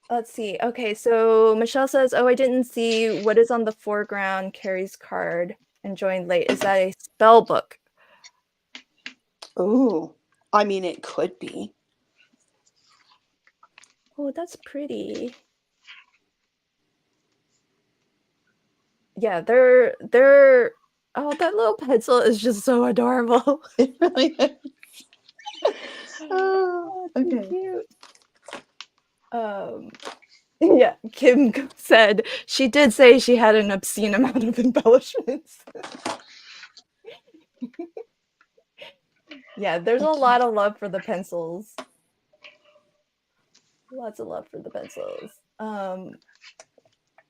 Let's see. Okay, so Michelle says, oh, I didn't see what is on the foreground. Carrie's card and joined late. Is that a spell book? Oh, I mean, it could be. Oh, that's pretty. Yeah, they're oh, that little pencil is just so adorable. It really is. Oh, okay. Cute. Yeah, Kim said she did say she had an obscene amount of embellishments. Yeah, there's a lot of love for the pencils. Lots of love for the pencils.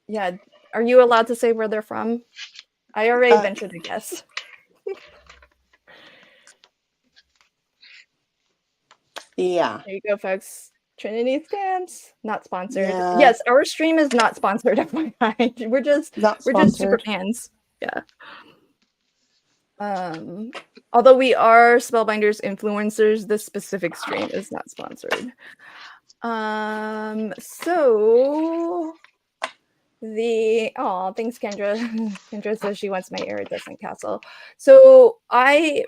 Yeah, are you allowed to say where they're from? I already ventured a guess. Yeah. There you go, folks. Trinity Stamps, not sponsored. Yeah. Yes, our stream is not sponsored, FYI. We're just super fans. Yeah. Although we are Spellbinders influencers, this specific stream is not sponsored. So thanks, Kendra. Kendra says she wants my iridescent castle. So I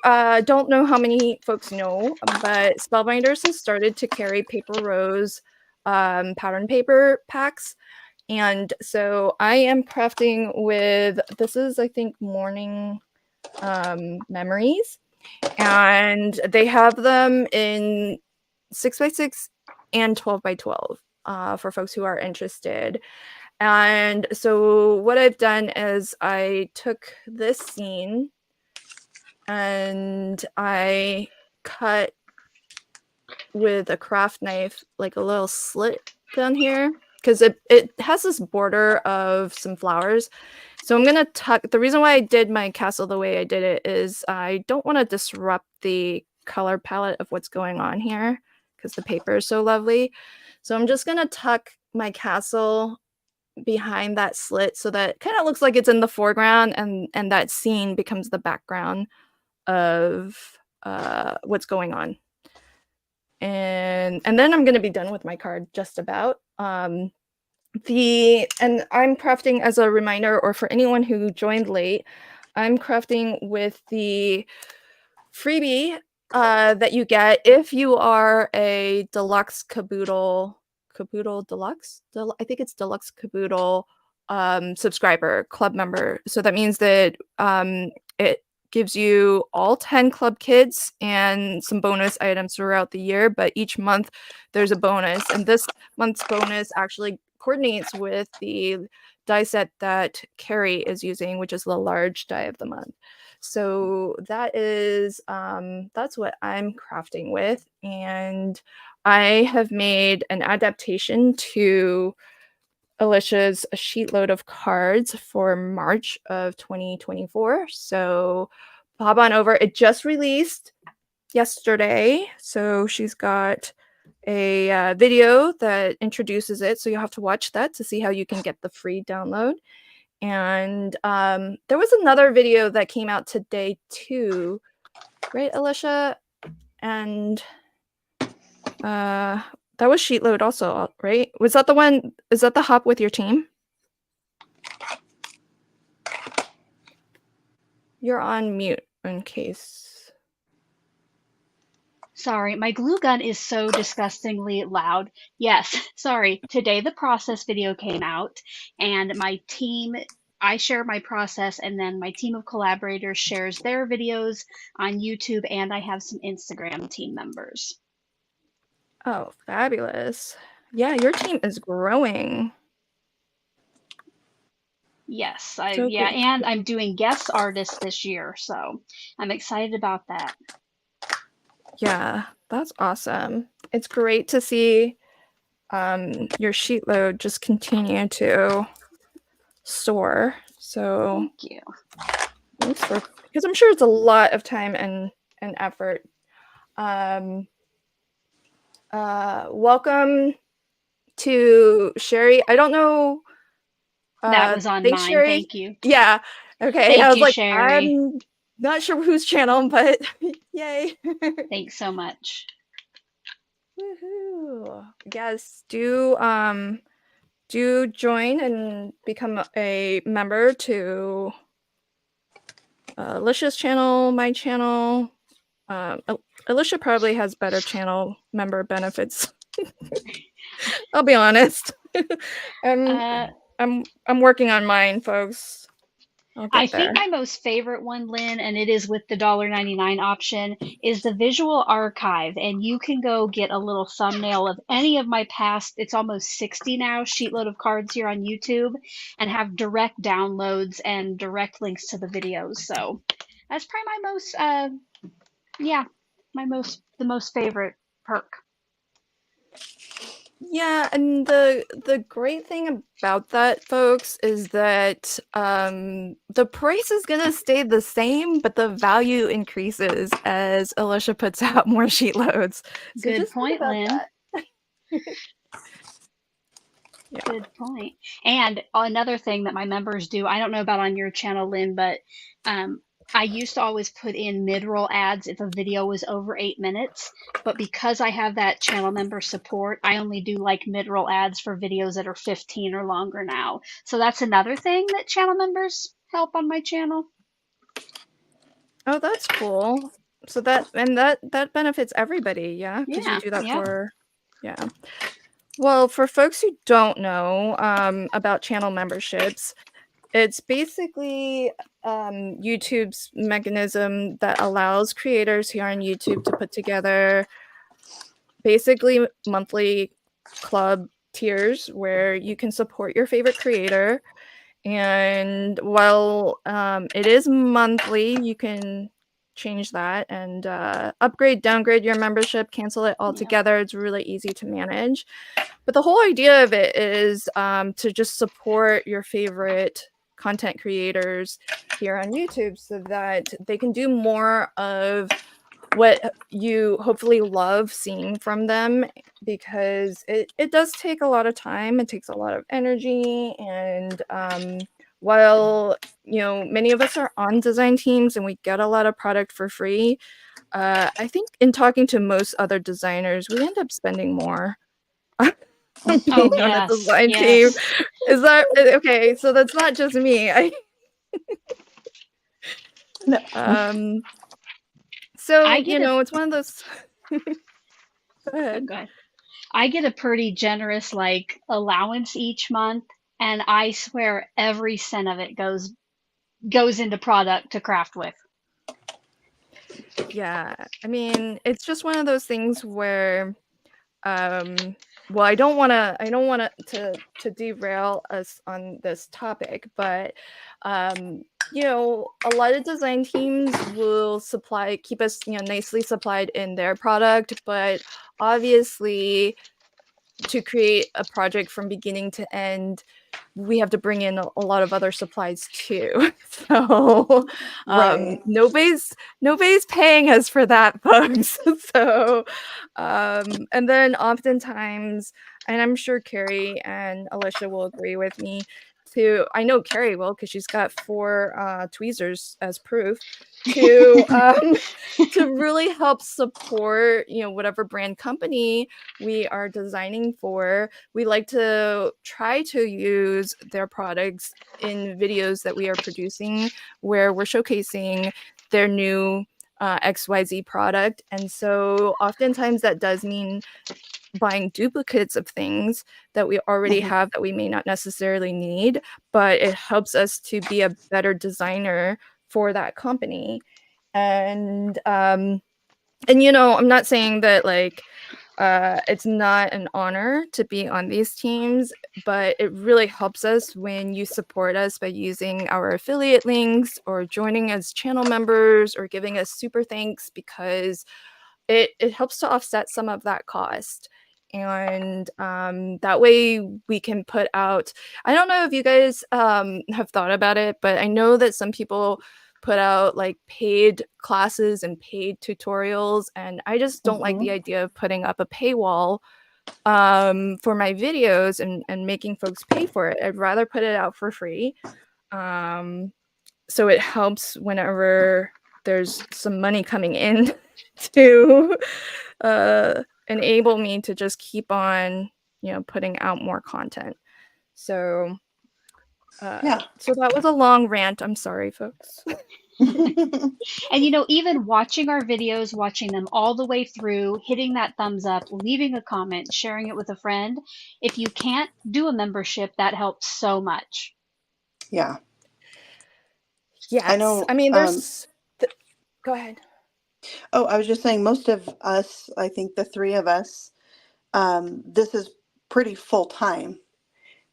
don't know how many folks know, but Spellbinders has started to carry Paper Rose pattern paper packs. And so I am crafting with, this is, I think, Morning Memories. And they have them in 6x6 and 12x12 for folks who are interested. And so what I've done is I took this scene and I cut with a craft knife like a little slit down here because it has this border of some flowers. So I'm gonna tuck. The reason why I did my castle the way I did it is I don't want to disrupt the color palette of what's going on here because the paper is so lovely. So I'm just gonna tuck my castle behind that slit so that it kind of looks like it's in the foreground and that scene becomes the background of what's going on. And then I'm gonna be done with my card just about. And I'm crafting as a reminder, or for anyone who joined late, I'm crafting with the freebie that you get if you are a deluxe caboodle deluxe. I think it's deluxe caboodle subscriber, club member. So that means that it gives you all 10 club kits and some bonus items throughout the year, but each month there's a bonus, and this month's bonus actually coordinates with the die set that Carrie is using, which is the large die of the month. So that is that's what I'm crafting with, and I have made an adaptation to Alicia's Sheetload of cards for March of 2024. So pop on over. It just released yesterday, so she's got a video that introduces it, so you'll have to watch that to see how you can get the free download. And there was another video that came out today too, right, Alicia? And that was Sheetload also, right? Was that the one? Is that the hop with your team? You're on mute in case. Sorry, my glue gun is so disgustingly loud. Yes, sorry. Today the process video came out, and my team, I share my process, and then my team of collaborators shares their videos on YouTube, and I have some Instagram team members. Oh, fabulous. Yeah, your team is growing. Yes, So yeah, good. and I'm doing guest artists this year, so I'm excited about that. Yeah, that's awesome. It's great to see your Sheetload just continue to soar. So Thank you. thanks for, because I'm sure it's a lot of time and effort. Welcome to Sherry. I don't know. That was on thanks, mine. Sherry. Thank you. Yeah. Okay. Thank I was you, like, Sherry. I'm not sure whose channel, but yay. Thanks so much. Woohoo. Yes, do join and become a member to Alicia's channel, my channel. Alicia probably has better channel member benefits. I'll be honest. I'm working on mine, folks. I think my most favorite one, Lynn, and it is with the $1.99 option, is the visual archive. And you can go get a little thumbnail of any of my past, it's almost 60 now, Sheetload of cards here on YouTube, and have direct downloads and direct links to the videos. So that's probably my most, the most favorite perk. Yeah, and the great thing about that, folks, is that the price is gonna stay the same, but the value increases as Alicia puts out more sheet loads. So Good point, Lynn. That. Yeah. Good point. And another thing that my members do, I don't know about on your channel, Lynn, but I used to always put in mid-roll ads if a video was over 8 minutes. But because I have that channel member support, I only do like mid-roll ads for videos that are 15 or longer now. So that's another thing that channel members help on my channel. Oh, that's cool. So that benefits everybody, yeah? Because you Yeah, do that yeah. for, yeah. Well, for folks who don't know about channel memberships, it's basically YouTube's mechanism that allows creators here on YouTube to put together basically monthly club tiers where you can support your favorite creator. And while it is monthly, you can change that and upgrade, downgrade your membership, cancel it altogether. It's really easy to manage. But the whole idea of it is to just support your favorite content creators here on YouTube so that they can do more of what you hopefully love seeing from them, because it does take a lot of time. It takes a lot of energy. And while, you know, many of us are on design teams and we get a lot of product for free, I think in talking to most other designers, we end up spending more Oh, being on a yes, design team. yes. Is that okay? So that's not just me. No. So, I get you know, it's one of those. Go oh, ahead. go ahead. I get a pretty generous like allowance each month, and I swear every cent of it goes into product to craft with. Yeah, I mean, it's just one of those things where, well, I don't want to derail us on this topic, but you know, a lot of design teams will keep us, you know, nicely supplied in their product, but obviously to create a project from beginning to end, we have to bring in a lot of other supplies too. So Right. nobody's paying us for that, folks. So and then oftentimes, and I'm sure Carrie and Alicia will agree with me too. I know Carrie will, because she's got 4 tweezers as proof, to to really help support, you know, whatever brand company we are designing for. We like to try to use their products in videos that we are producing where we're showcasing their new XYZ product. And so oftentimes that does mean buying duplicates of things that we already Mhm. have that we may not necessarily need, but it helps us to be a better designer for that company. And you know, I'm not saying that like it's not an honor to be on these teams, but it really helps us when you support us by using our affiliate links or joining as channel members or giving us super thanks, because it helps to offset some of that cost. And that way we can put out, I don't know if you guys have thought about it, but I know that some people put out like paid classes and paid tutorials, and I just don't like the Mhm. idea of putting up a paywall for my videos and making folks pay for it. I'd rather put it out for free. So it helps whenever there's some money coming in to enable me to just keep on, you know, putting out more content. So Yeah. so that was a long rant. I'm sorry, folks. And even watching our videos, watching them all the way through, hitting that thumbs up, leaving a comment, sharing it with a friend, if you can't do a membership, that helps so much. Yeah. I Yes. know. I mean, go ahead. Oh, I was just saying, most of us, I think the 3 of us, this is pretty full time.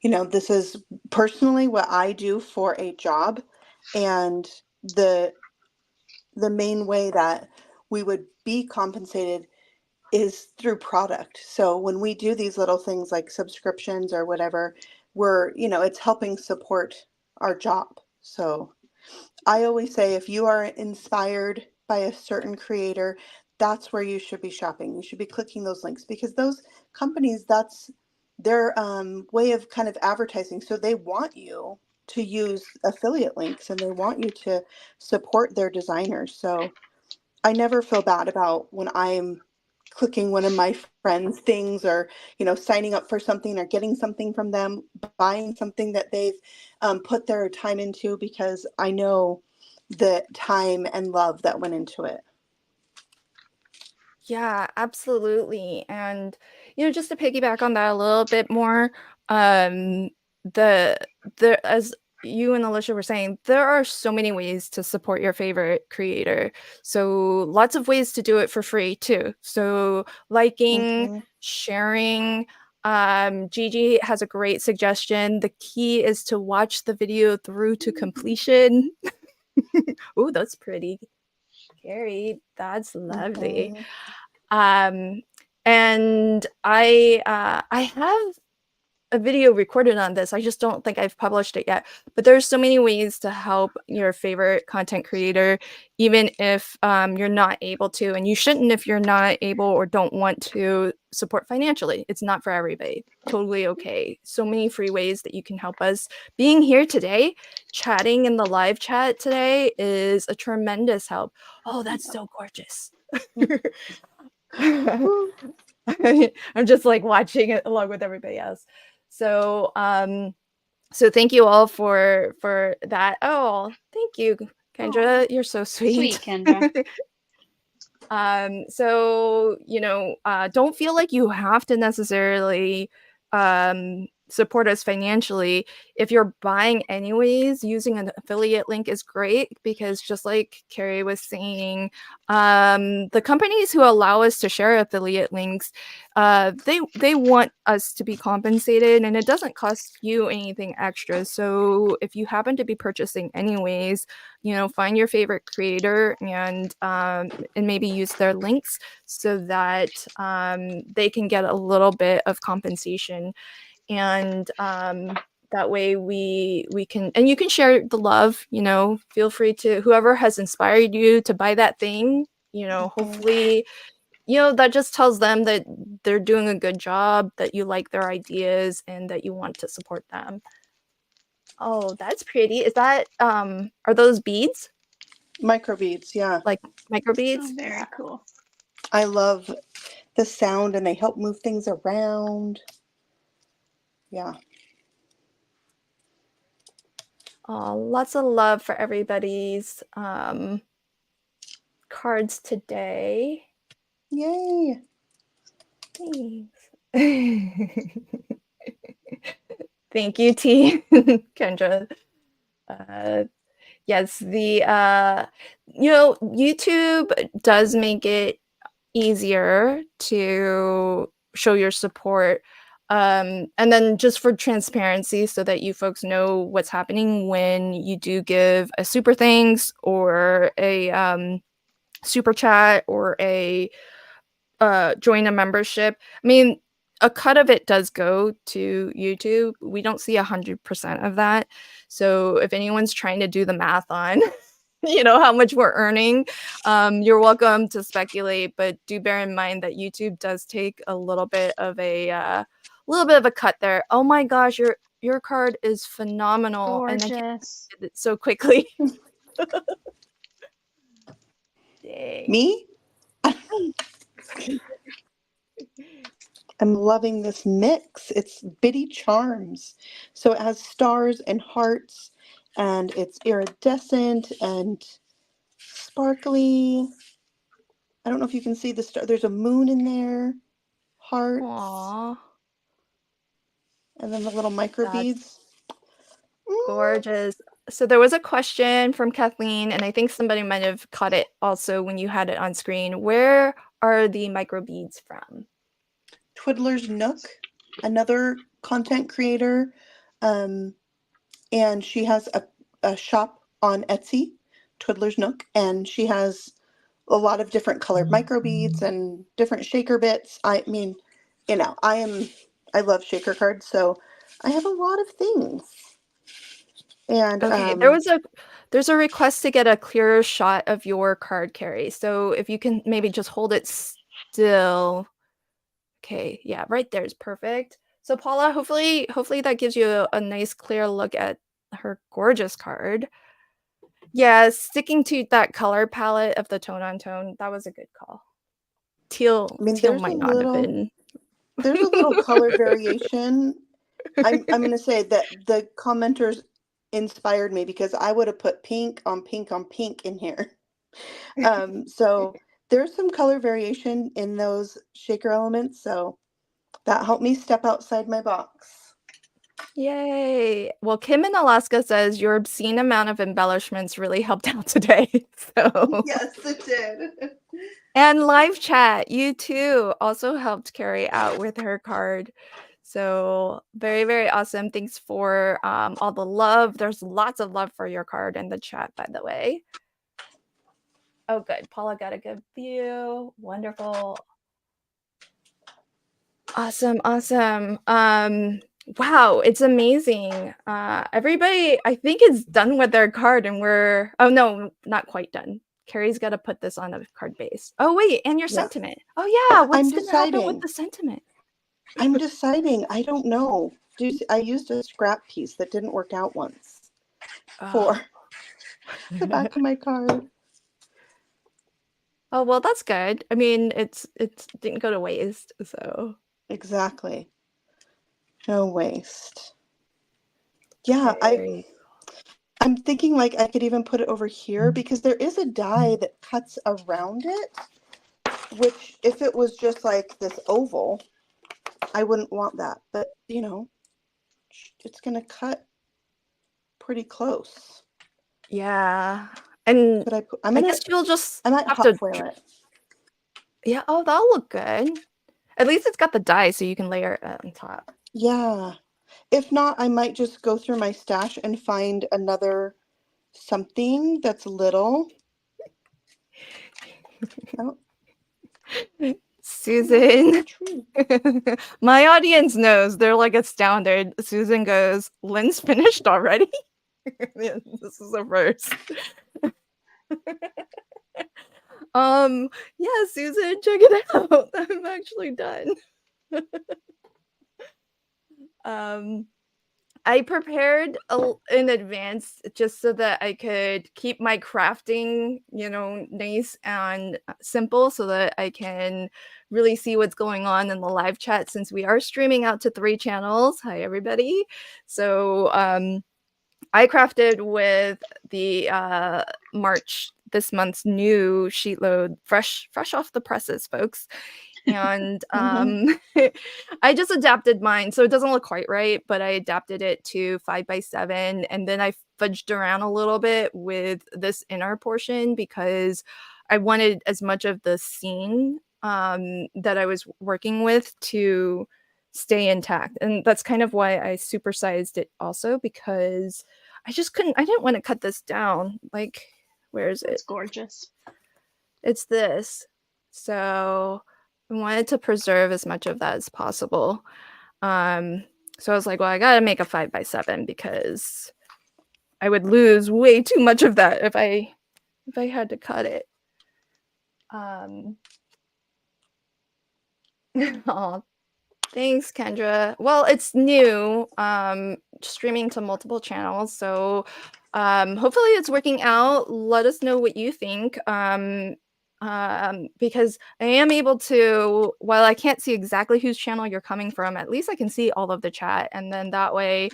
You know, this is personally what I do for a job, and the the main way that we would be compensated is through product. So when we do these little things like subscriptions or whatever, it's helping support our job. So I always say, if you are inspired by a certain creator, that's where you should be shopping. You should be clicking those links, because those companies, that's their way of kind of advertising. So they want you to use affiliate links and they want you to support their designers. So I never feel bad about when I'm clicking one of my friends' things, or, signing up for something or getting something from them, buying something that they've put their time into, because I know the time and love that went into it. Yeah, absolutely. And just to piggyback on that a little bit more, um, the as you and Alicia were saying, there are so many ways to support your favorite creator. So lots of ways to do it for free too. So liking, Mm-hmm. sharing. Gigi has a great suggestion. The key is to watch the video through to completion. Oh, that's pretty. Carrie, that's lovely. Mm-hmm. And I have a video recorded on this. I just don't think I've published it yet. But there's so many ways to help your favorite content creator, even if you're not able to, and you shouldn't if you're not able or don't want to support financially. It's not for everybody. Totally okay. So many free ways that you can help us. Being here today, chatting in the live chat today is a tremendous help. Oh, that's so gorgeous. I'm just like watching it along with everybody else. So so thank you all for that. Oh, thank you, Kendra. You're so sweet. Sweet, Kendra. So don't feel like you have to necessarily support us financially. If you're buying anyways, using an affiliate link is great, because just like Carrie was saying, the companies who allow us to share affiliate links, they want us to be compensated, and it doesn't cost you anything extra. So if you happen to be purchasing anyways, find your favorite creator and maybe use their links so that they can get a little bit of compensation. And that way we can, and you can share the love. Feel free to, whoever has inspired you to buy that thing, hopefully that just tells them that they're doing a good job, that you like their ideas, and that you want to support them. Oh, that's pretty. Is that are those beads? Micro beads, yeah. Like micro beads? Oh, very cool. I love the sound, and they help move things around. Yeah. Oh, lots of love for everybody's cards today. Yay. Thanks. Thank you, T. Kendra. Yes, YouTube does make it easier to show your support. And then just for transparency, so that you folks know what's happening when you do give a super thanks or a super chat or a join a membership. I mean, a cut of it does go to YouTube. We don't see 100% of that. So if anyone's trying to do the math on how much we're earning, you're welcome to speculate, but do bear in mind that YouTube does take a little bit of a cut there. Oh my gosh, your card is phenomenal. Gorgeous. And I can't do it so quickly. Dang. Me? I'm loving this mix. It's Bitty Charms. So it has stars and hearts, and it's iridescent and sparkly. I don't know if you can see the star. There's a moon in there. Hearts. Aww. And then the little micro beads. Gorgeous. So there was a question from Kathleen, and I think somebody might have caught it also when you had it on screen. Where are the micro beads from? Twiddler's Nook, another content creator, and she has a shop on Etsy, Twiddler's Nook, and she has a lot of different colored micro beads and different shaker bits. I mean, I love shaker cards, so I have a lot of things. And okay, there's a request to get a clearer shot of your card, Carrie. So if you can maybe just hold it still. Okay, yeah, right there is perfect. So Paula, hopefully that gives you a nice clear look at her gorgeous card. Yeah, sticking to that color palette of the tone on tone, that was a good call. Teal I mean, might not have been. there's a little color variation. I'm gonna say that the commenters inspired me because I would have put pink on pink on pink in here. So there's some color variation in those shaker elements, so that helped me step outside my box. Yay. Well, Kim in Alaska says your obscene amount of embellishments really helped out today. So Yes, it did. and live chat, you too, also helped carry out with her card. So very, very awesome. Thanks for all the love. There's lots of love for your card in the chat, by the way. Oh, good. Paula got a good view. Wonderful. Awesome, awesome. Wow, it's amazing. Everybody, I think, is done with their card, and we're oh no, not quite done. Carrie's got to put this on a card base. Oh wait, and your sentiment. Oh yeah, what's gonna happen with the sentiment? I'm deciding. I don't know. I used a scrap piece that didn't work out once for the back of my card. Oh well, that's good. I mean, it didn't go to waste, so exactly. No waste. Yeah, I'm thinking like I could even put it over here because there is a die that cuts around it, which if it was just like this oval, I wouldn't want that. But, you know, it's going to cut pretty close. Yeah. And I guess you'll just I might have hot foil it. Yeah, oh, that'll look good. At least it's got the die so you can layer it on top. Yeah. If not, I might just go through my stash and find another something that's little. Susan, my audience knows. They're like astounded. Susan goes, Lynn's finished already? This is a first. Yeah, Susan, check it out. I'm actually done. I prepared in advance just so that I could keep my crafting, you know, nice and simple so that I can really see what's going on in the live chat since we are streaming out to 3 channels. Hi, everybody. So I crafted with the this month's new Sheetload, fresh off the presses, folks. And I just adapted mine, so it doesn't look quite right, but I adapted it to 5x7, and then I fudged around a little bit with this inner portion because I wanted as much of the scene that I was working with to stay intact, and that's kind of why I supersized it also, because I didn't want to cut this down. Like, where is it? It's gorgeous. It's this. So I wanted to preserve as much of that as possible. So I was like, well, I gotta make a 5x7 because I would lose way too much of that if I had to cut it. Oh, thanks, Kendra. Well, it's new, streaming to multiple channels, so hopefully it's working out. Let us know what you think. Because I am able to, while I can't see exactly whose channel you're coming from, at least I can see all of the chat, and then that way,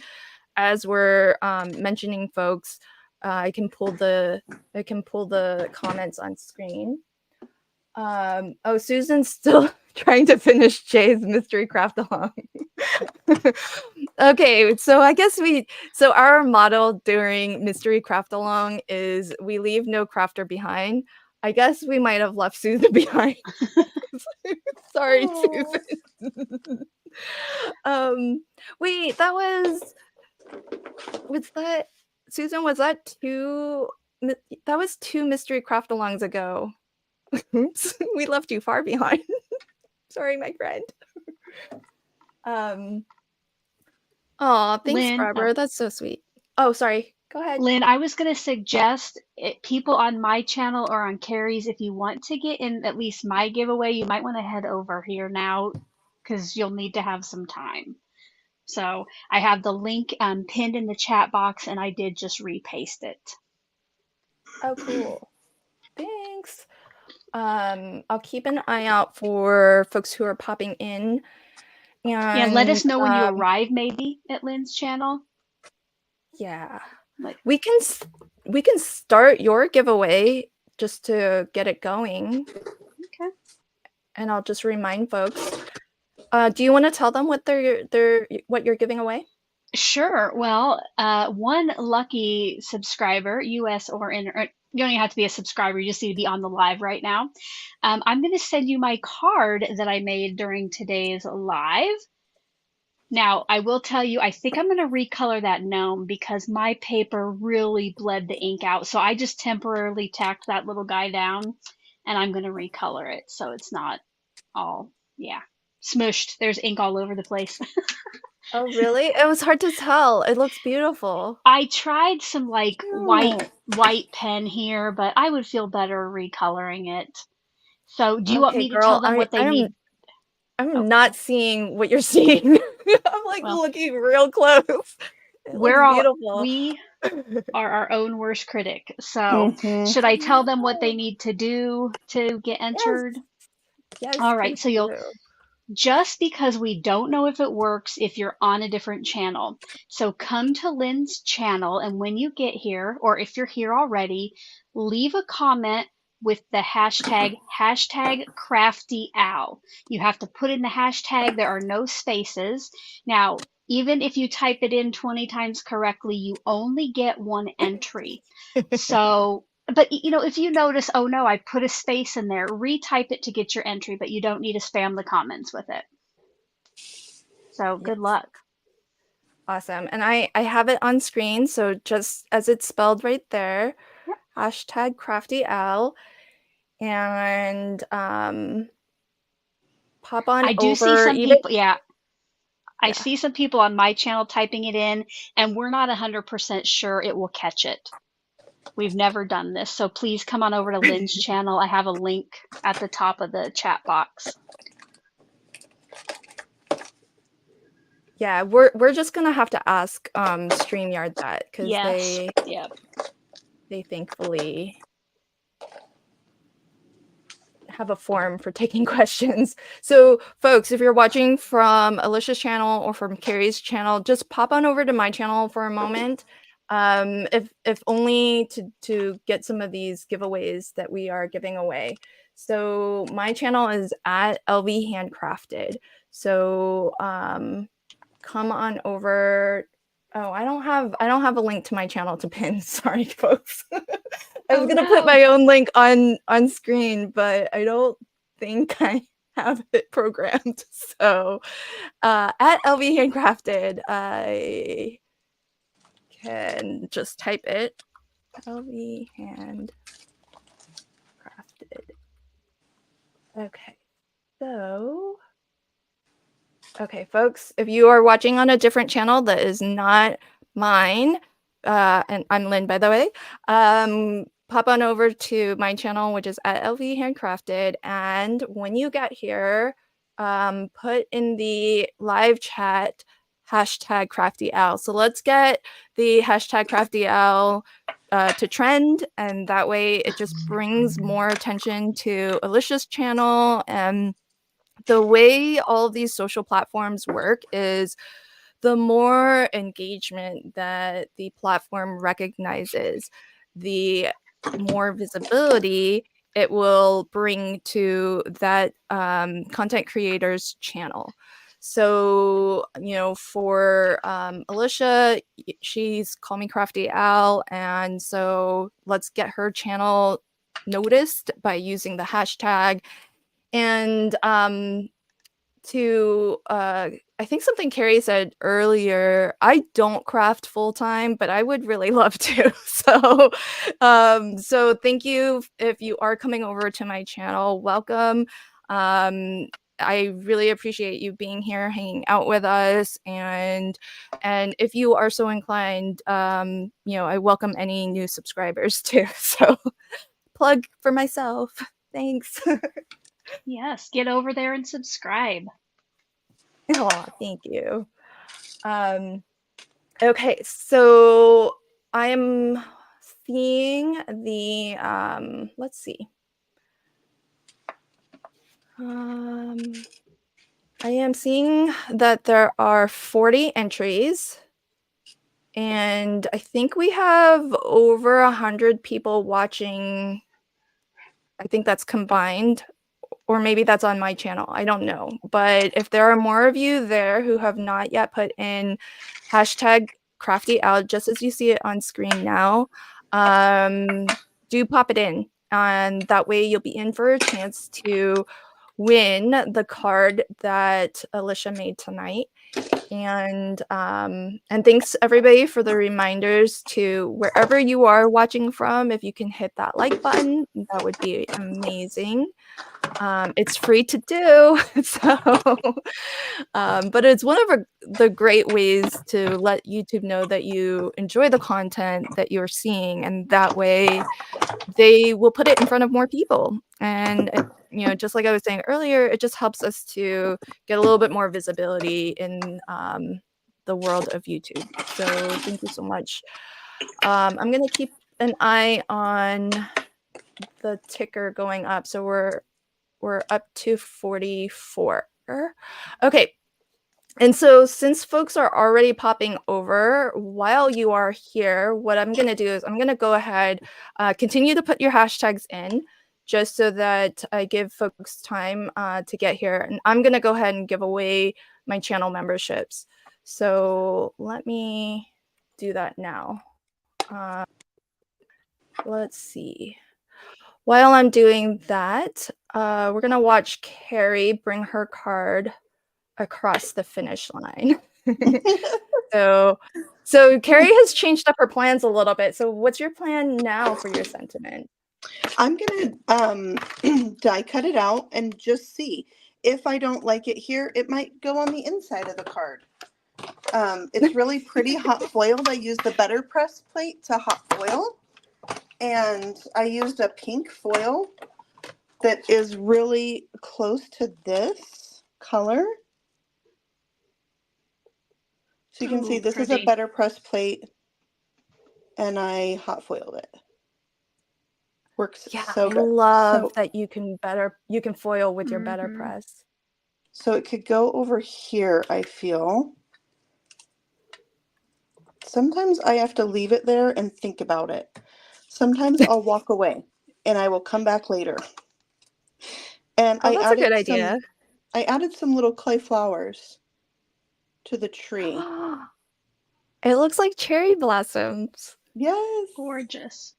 as we're mentioning folks, I can pull the comments on screen. Oh, Susan's still trying to finish Jay's mystery craft along. Okay, so I guess our motto during mystery craft along is we leave no crafter behind. I guess we might have left Susan behind. Sorry, Susan. Wait, Susan, was that two? That was 2 mystery craft alongs ago. Oops, we left you far behind. Sorry, my friend. Oh, thanks, Lynn, Barbara. That's so sweet. Oh, sorry. Go ahead. Lynn, I was going to suggest people on my channel or on Carrie's, if you want to get in at least my giveaway, you might want to head over here now because you'll need to have some time. So I have the link pinned in the chat box, and I did just repaste it. Oh, cool. Thanks. I'll keep an eye out for folks who are popping in. Yeah, let us And know when you arrive, maybe at Lynn's channel. yeah, Like, we can start your giveaway just to get it going. okay. And I'll just remind folks. Do you want to tell them what what you're giving away? Sure. Well, one lucky subscriber, US or you don't even have to be a subscriber, you just need to be on the live right now. I'm going to send you my card that I made during today's live. Now, I will tell you, I think I'm going to recolor that gnome because my paper really bled the ink out. So I just temporarily tacked that little guy down, and I'm going to recolor it so it's not all, smushed. There's ink all over the place. Oh, really? It was hard to tell. It looks beautiful. I tried some like white pen here, but I would feel better recoloring it. So do you want me to tell them what they need? I'm not seeing what you're seeing. I'm like looking real close. We are our own worst critic. So should I tell them what they need to do to get entered? Yes. All right. So just because we don't know if it works if you're on a different channel. So come to Lynn's channel, and when you get here, or if you're here already, leave a comment with the hashtag #CraftyOwl. You have to put in the hashtag. There are no spaces. Now, even if you type it in 20 times correctly, you only get one entry. So, but if you notice, oh no, I put a space in there, retype it to get your entry, but you don't need to spam the comments with it. So good luck. Awesome. And I have it on screen. So just as it's spelled right there, #CraftyOwl. And pop on over. I do see some people, I see some people on my channel typing it in, and we're not 100% sure it will catch it. We've never done this, so please come on over to Lynn's channel. I have a link at the top of the chat box. Yeah, we're just gonna have to ask StreamYard that because they thankfully have a form for taking questions. So folks, if you're watching from Alicia's channel or from Carrie's channel, just pop on over to my channel for a moment. If only to get some of these giveaways that we are giving away. So my channel is at LV Handcrafted. So come on over. Oh, I don't have a link to my channel to pin. Sorry, folks. I was gonna put my own link on screen, but I don't think I have it programmed. So at LV Handcrafted, I can just type it. LV Handcrafted. Okay, so okay, folks, if you are watching on a different channel that is not mine, and I'm Lynn, by the way, pop on over to my channel, which is at LV Handcrafted. And when you get here, put in the live chat #CraftyOwl. So let's get the #CraftyOwl to trend, and that way it just brings more attention to Alicia's channel. And the way all of these social platforms work is the more engagement that the platform recognizes, the more visibility it will bring to that content creator's channel. So, for Alicia, she's Call Me Crafty Al, and so let's get her channel noticed by using the hashtag. And I think something Carrie said earlier, I don't craft full time, but I would really love to. So thank you if you are coming over to my channel. Welcome. I really appreciate you being here, hanging out with us, and if you are so inclined, I welcome any new subscribers too. So plug for myself. Thanks. Yes, get over there and subscribe. Oh, thank you. Okay, so I'm seeing the let's see. I am seeing that there are 40 entries, and I think we have over 100 people watching. I think that's combined, or maybe that's on my channel. I don't know. But if there are more of you there who have not yet put in hashtag crafty out, just as you see it on screen now, do pop it in. And that way you'll be in for a chance to win the card that Alicia made tonight. And thanks everybody for the reminders to wherever you are watching from. If you can hit that like button, that would be amazing. It's free to do, so but it's one of the great ways to let YouTube know that you enjoy the content that you're seeing, and that way they will put it in front of more people. And just like I was saying earlier, it just helps us to get a little bit more visibility in the world of YouTube. So thank you so much. I'm gonna keep an eye on the ticker going up. So we're up to 44. Okay. And so since folks are already popping over, while you are here, what I'm going to do is I'm going to go ahead, continue to put your hashtags in just so that I give folks time to get here. And I'm going to go ahead and give away my channel memberships. So let me do that now. Let's see. While I'm doing that, we're going to watch Carrie bring her card across the finish line. So Carrie has changed up her plans a little bit. So what's your plan now for your sentiment? I'm gonna die cut it out and just see. If I don't like it here, it might go on the inside of the card. It's really pretty hot foiled. I used the Better Press plate to hot foil, and I used a pink foil that is really close to this color. So you can see this is a Better Press plate, and I hot foiled it. Works so good. I love that you can foil with your Better Press. So it could go over here, I feel. Sometimes I have to leave it there and think about it. Sometimes I'll walk away and I will come back later. And that's a good idea. I added some little clay flowers to the tree. It looks like cherry blossoms. Yes. Gorgeous.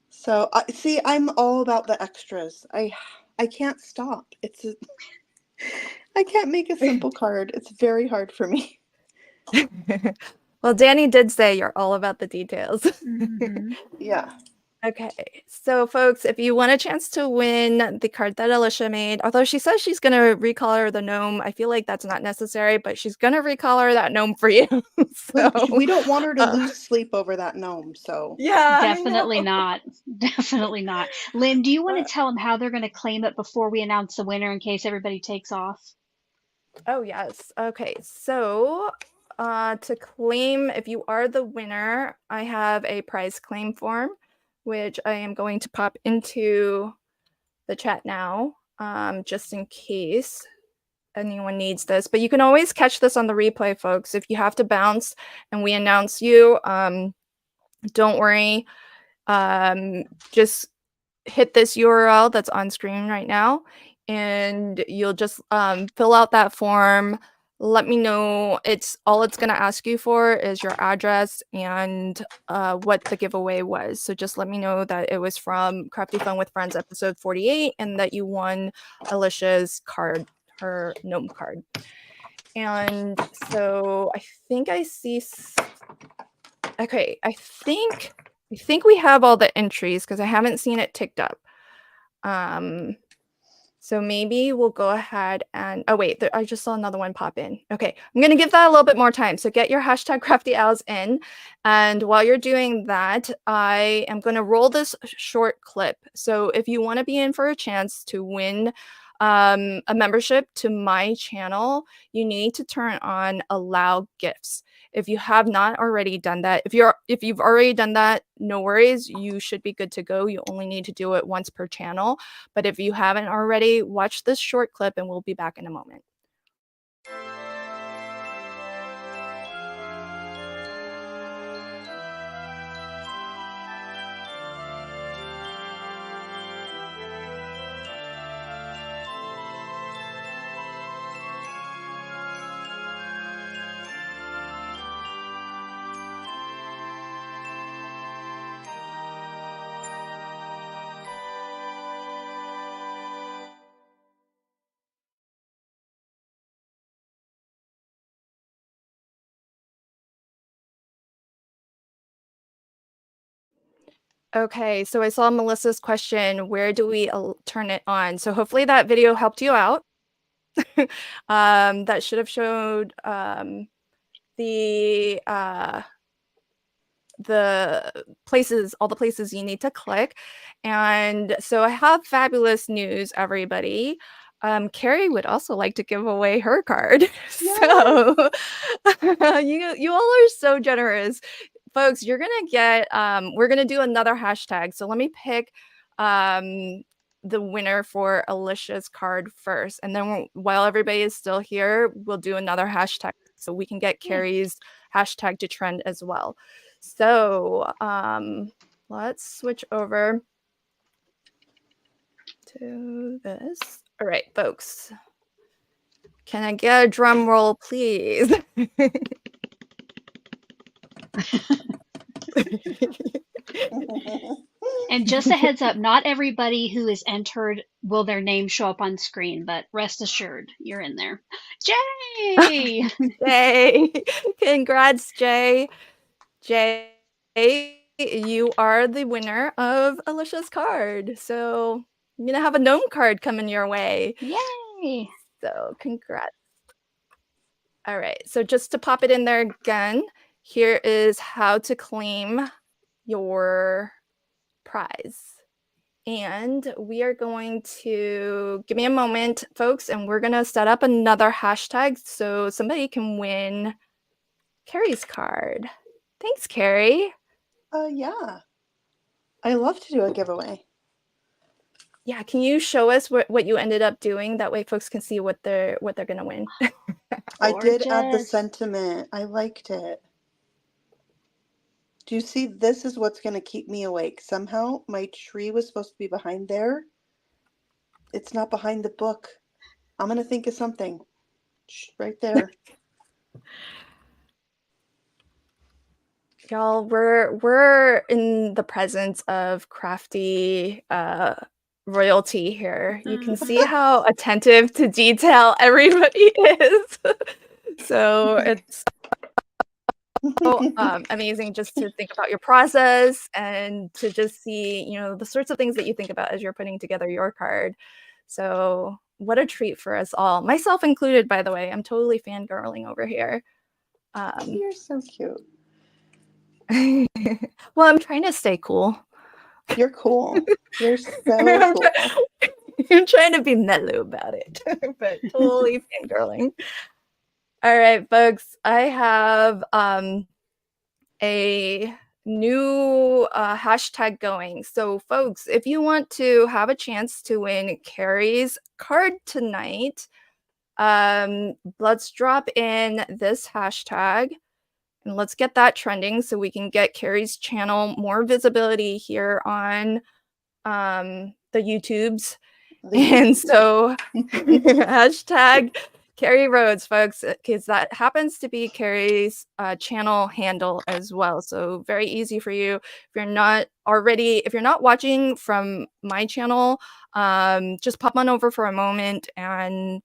So see, I'm all about the extras. I can't stop. I can't make a simple card. It's very hard for me. Well, Danny did say you're all about the details. Yeah. Okay, so folks, if you want a chance to win the card that Alicia made, although she says she's going to recolor the gnome, I feel like that's not necessary, but she's going to recolor that gnome for you. So, we don't want her to lose sleep over that gnome, so. Yeah. Definitely not. Definitely not. Lynn, do you want to tell them how they're going to claim it before we announce the winner in case everybody takes off? Oh, yes. Okay, so to claim, if you are the winner, I have a prize claim form, which I am going to pop into the chat now, just in case anyone needs this. But you can always catch this on the replay, folks. If you have to bounce and we announce you, don't worry. Just hit this URL that's on screen right now, and you'll just fill out that form. Let me know. It's going to ask you for is your address and what the giveaway was. So just let me know that it was from Crafty Fun with Friends episode 48 and that you won Alicia's card, her gnome card. And so I think I see. Okay, I think we have all the entries because I haven't seen it ticked up. So maybe we'll go ahead and, oh wait, I just saw another one pop in. Okay, I'm gonna give that a little bit more time. So get your hashtag crafty owls in. And while you're doing that, I am gonna roll this short clip. So if you wanna be in for a chance to win a membership to my channel, you need to turn on allow gifts. If you have not already done that, if you've already done that, no worries, you should be good to go. You only need to do it once per channel. But if you haven't already, watch this short clip and we'll be back in a moment. Okay, so I saw Melissa's question, where do we turn it on? So hopefully that video helped you out. That should have showed the places, all the places you need to click. And so I have fabulous news, everybody. Carrie would also like to give away her card. So you all are so generous. Folks, you're gonna get we're gonna do another hashtag. So let me pick the winner for Alicia's card first. And then while everybody is still here, we'll do another hashtag so we can get Carrie's hashtag to trend as well. So let's switch over to this. All right, folks. Can I get a drum roll, please? And just a heads up, not everybody who is entered will their name show up on screen, but rest assured, you're in there. Jay! Jay! Congrats, Jay. Jay, you are the winner of Alicia's card. So you're going to have a gnome card coming your way. Yay! So congrats. All right, so just to pop it in there again, here is how to claim your prize. And we are going to, give me a moment, folks, and we're going to set up another hashtag so somebody can win Carrie's card. Thanks, Carrie. Yeah. I love to do a giveaway. Yeah, can you show us what you ended up doing? That way folks can see what they're going to win. I did add the sentiment. I liked it. Do you see? This is what's going to keep me awake. Somehow my tree was supposed to be behind there. It's not behind the book. I'm going to think of something. Right there. Y'all, we're in the presence of crafty royalty here. You can see how attentive to detail everybody is. So it's so amazing just to think about your process and to just see, you know, the sorts of things that you think about as you're putting together your card. So what a treat for us all, myself included, by the way. I'm totally fangirling over here. You're so cute. Well, I'm trying to stay cool. You're cool. You're so cool. I'm trying to be mellow about it, but totally fangirling. All right, folks, I have a new hashtag going. So, folks, if you want to have a chance to win Carrie's card tonight, let's drop in this hashtag. And let's get that trending so we can get Carrie's channel more visibility here on the YouTubes. And so hashtag Carrie Rhodes, folks, because that happens to be Carrie's channel handle as well. So very easy for you. If you're not watching from my channel, just pop on over for a moment and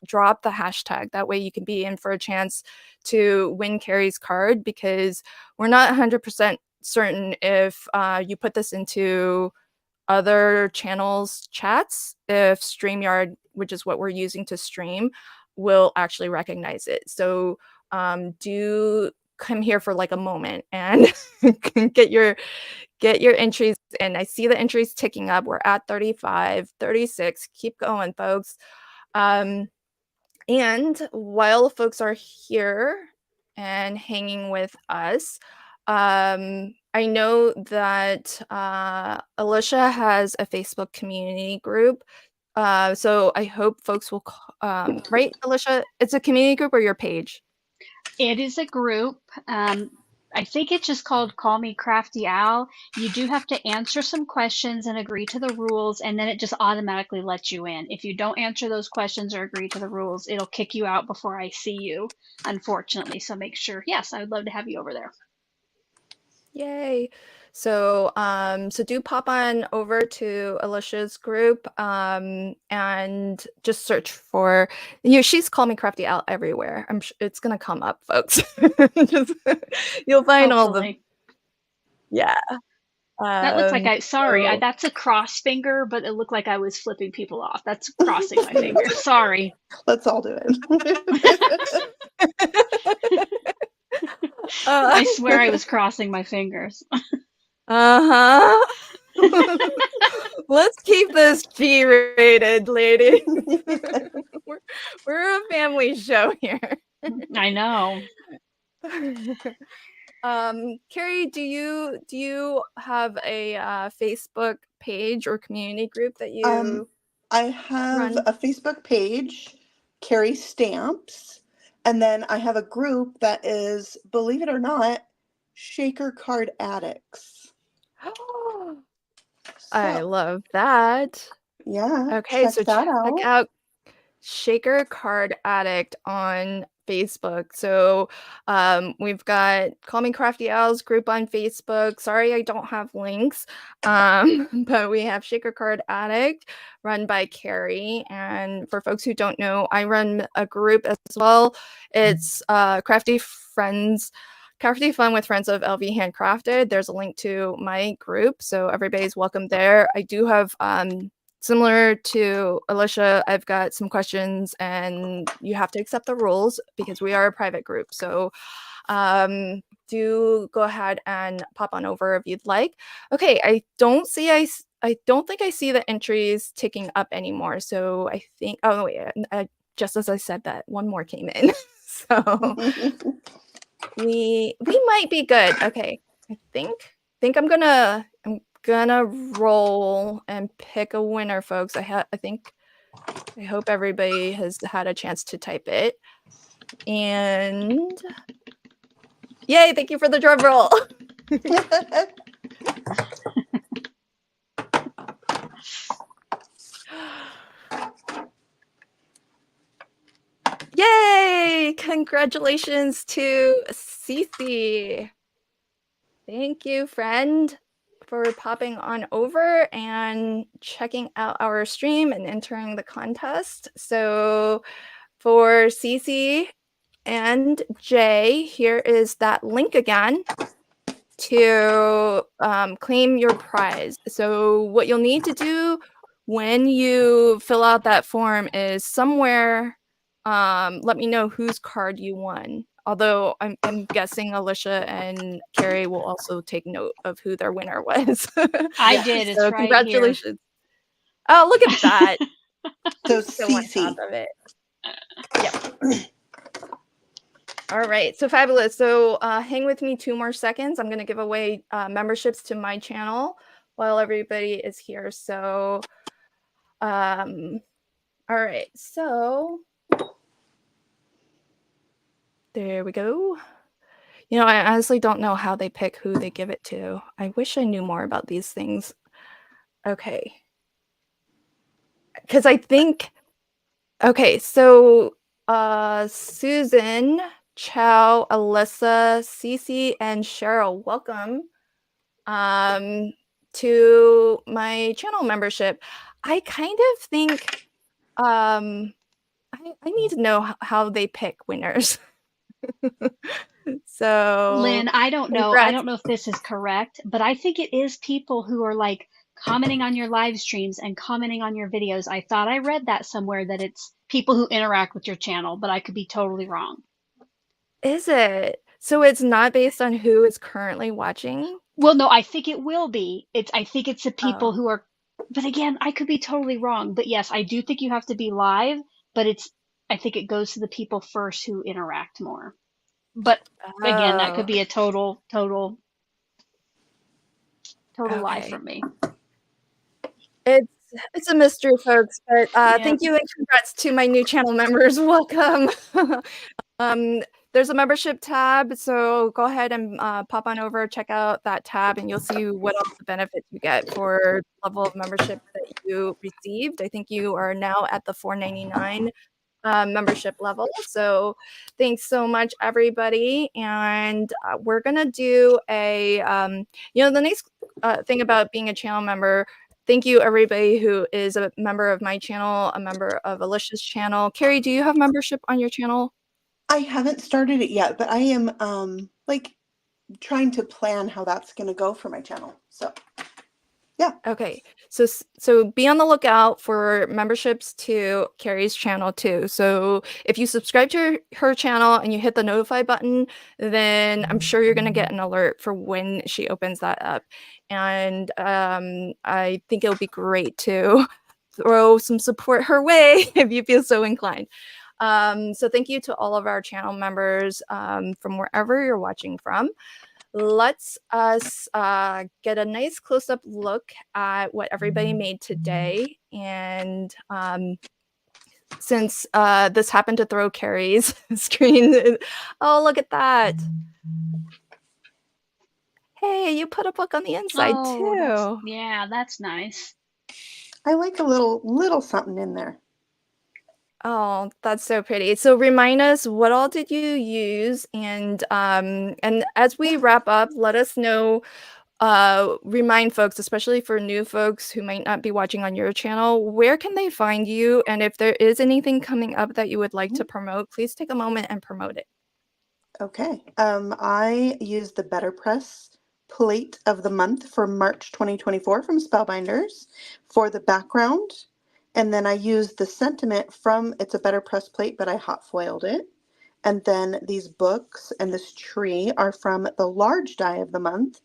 drop the hashtag. That way you can be in for a chance to win Carrie's card, because we're not 100% certain if you put this into other channels chats, if StreamYard, which is what we're using to stream, will actually recognize it. So do come here for like a moment and get your get your entries in. I see the entries ticking up. We're at 35, 36. Keep going, folks. And while folks are here and hanging with us, I know that Alicia has a Facebook community group. So I hope folks will, right, Alicia? It's a community group or your page? It is a group. I think it's just called Call Me Crafty Al. You do have to answer some questions and agree to the rules, and then it just automatically lets you in. If you don't answer those questions or agree to the rules, it'll kick you out before I see you, unfortunately. So make sure, yes, I would love to have you over there. Yay. So so do pop on over to Alicia's group and just search for she's Call Me Crafty Out everywhere. I'm sure it's gonna come up, folks. Just, you'll find all the Hopefully. yeah. That looks like So that's a cross finger, but it looked like I was flipping people off. That's crossing my finger. Sorry. Let's all do it. I swear I was crossing my fingers. uh-huh. Let's keep this G-rated, ladies. We're a family show here. I know. Carrie, do you have a Facebook page or community group that you I have run? a Facebook page, Carrie Stamps, and then I have a group that is, believe it or not, Shaker Card Addicts. I So, love that. yeah, Okay, check so that check out. out Shaker Card Addict on Facebook. So we've got Call Me Crafty Owls group on Facebook. Sorry, I don't have links. But we have Shaker Card Addict run by Carrie. And for folks who don't know, I run a group as well. It's Crafty Fun with Friends of LV Handcrafted. There's a link to my group, so everybody's welcome there. I do have similar to Alicia, I've got some questions and you have to accept the rules because we are a private group. So do go ahead and pop on over if you'd like. Okay, I don't think I see the entries ticking up anymore. So I think, oh wait, just as I said that, one more came in. So we might be good. Okay, I think I'm gonna roll and pick a winner, folks. I hope everybody has had a chance to type it. And yay, thank you for the drum roll. Yay! Congratulations to Cece. Thank you, friend, for popping on over and checking out our stream and entering the contest. So for Cece and Jay, here is that link again to claim your prize. So what you'll need to do when you fill out that form is somewhere let me know whose card you won. Although I'm guessing Alicia and Carrie will also take note of who their winner was. I did. It's So right congratulations. Oh, look at that. So So on top Cece. of it. Yep. All right, so fabulous. So hang with me 2 more seconds. I'm going to give away memberships to my channel while everybody is here. So, all right, so there we go. You know, I honestly don't know how they pick who they give it to. I wish I knew more about these things. Okay. Because I think, okay, so Susan, Chow, Alyssa, Cece, and Cheryl, welcome to my channel membership. I kind of think I need to know how they pick winners. So Lynn, I don't know. I congrats. don't know if this is correct, but I think it is people who are like commenting on your live streams and commenting on your videos. I thought I read that somewhere that it's people who interact with your channel, but I could be totally wrong. Is it? So it's not based on who is currently watching? Well, no, I think it will be. I think it's the people Oh, who are, but again, I could be totally wrong. But yes, I do think you have to be live, but I think it goes to the people first who interact more. But again, that could oh, be a total lie okay. from me. It's it's a mystery, folks, but Yeah. thank you and congrats to my new channel members. Welcome. Um, there's a membership tab, so go ahead and pop on over, check out that tab, and you'll see what all the benefits you get for the level of membership that you received. I think you are now at the $4.99 membership level. So thanks so much, everybody. And we're gonna do the nice thing about being a channel member. Thank you, everybody who is a member of my channel, a member of Alicia's channel. Carrie, do you have membership on your channel? I haven't started it yet, but I am like trying to plan how that's going to go for my channel. So, yeah. Okay, so be on the lookout for memberships to Carrie's channel too. So if you subscribe to her channel and you hit the notify button, then I'm sure you're gonna get an alert for when she opens that up. And I think it'll be great to throw some support her way if you feel so inclined. So thank you to all of our channel members from wherever you're watching from. Let's us get a nice close-up look at what everybody made today. And since this happened to throw Carrie's screen, oh, look at that. Hey, you put a book on the inside Oh, too. that's nice. I like a little something in there. Oh, that's so pretty. So remind us, what all did you use? And as we wrap up, let us know, remind folks, especially for new folks who might not be watching on your channel, where can they find you? And if there is anything coming up that you would like to promote, please take a moment and promote it. Okay. I used the Better Press plate of the month for March 2024 from Spellbinders for the background. And then I used the sentiment from It's a Better Press plate, but I hot foiled it. And then these books and this tree are from the large die of the month.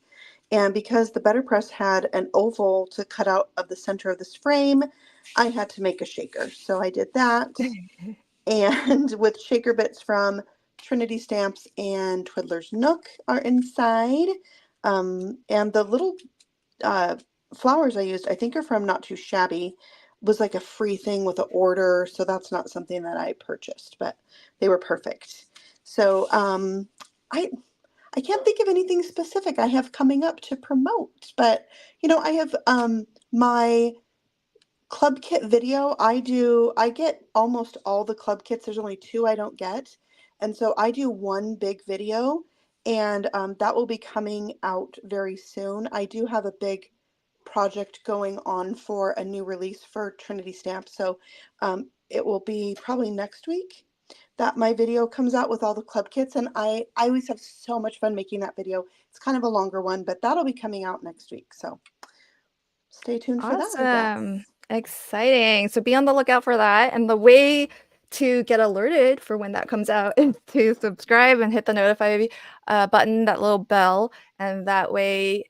And because the Better Press had an oval to cut out of the center of this frame, I had to make a shaker. So I did that. And with shaker bits from Trinity Stamps and Twiddler's Nook are inside. And the little flowers I used, I think are from Not Too Shabby, was like a free thing with an order. So that's not something that I purchased, but they were perfect. So I can't think of anything specific I have coming up to promote, but I have my club kit video. I get almost all the club kits. There's only 2 I don't get. And so I do one big video, and that will be coming out very soon. I do have a big project going on for a new release for Trinity Stamp. So it will be probably next week that my video comes out with all the club kits. And I always have so much fun making that video. It's kind of a longer one, but that'll be coming out next week. So stay tuned for that, I guess. Awesome. Exciting. So be on the lookout for that. And the way to get alerted for when that comes out is to subscribe and hit the notify button, that little bell. And that way,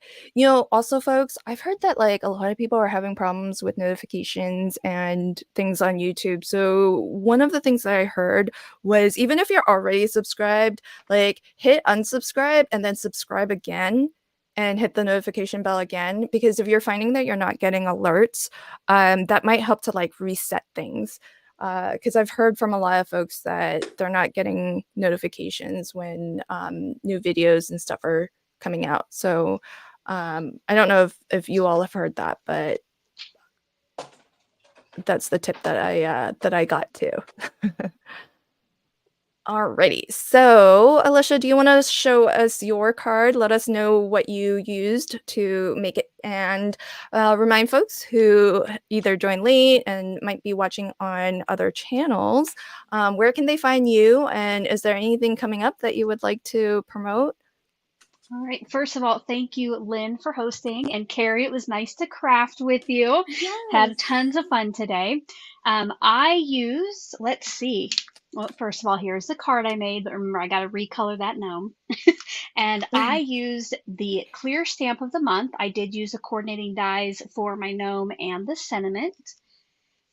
also, folks, I've heard that like a lot of people are having problems with notifications and things on YouTube. So one of the things that I heard was, even if you're already subscribed, like hit unsubscribe and then subscribe again and hit the notification bell again, because if you're finding that you're not getting alerts, that might help to like reset things. Because I've heard from a lot of folks that they're not getting notifications when new videos and stuff are coming out. So I don't know if you all have heard that, but that's the tip that I got too. Alrighty, so Alicia, do you want to show us your card? Let us know what you used to make it, and remind folks who either joined late and might be watching on other channels, where can they find you, and is there anything coming up that you would like to promote? All right. First of all, thank you, Lynn, for hosting. And Carrie, it was nice to craft with you. Yes. Had tons of fun today. I use, let's see, Well, first of all, here's the card I made, but remember, I got to recolor that gnome. And I used the clear stamp of the month. I did use the coordinating dies for my gnome and the sentiment.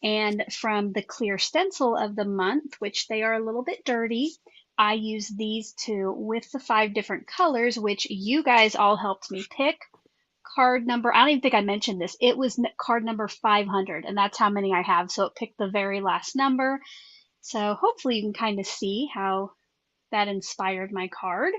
And from the clear stencil of the month, which they are a little bit dirty, I used these two with the 5 different colors, which you guys all helped me pick. Card number, I don't even think I mentioned this, it was card number 500, and that's how many I have. So it picked the very last number. So hopefully you can kind of see how that inspired my card.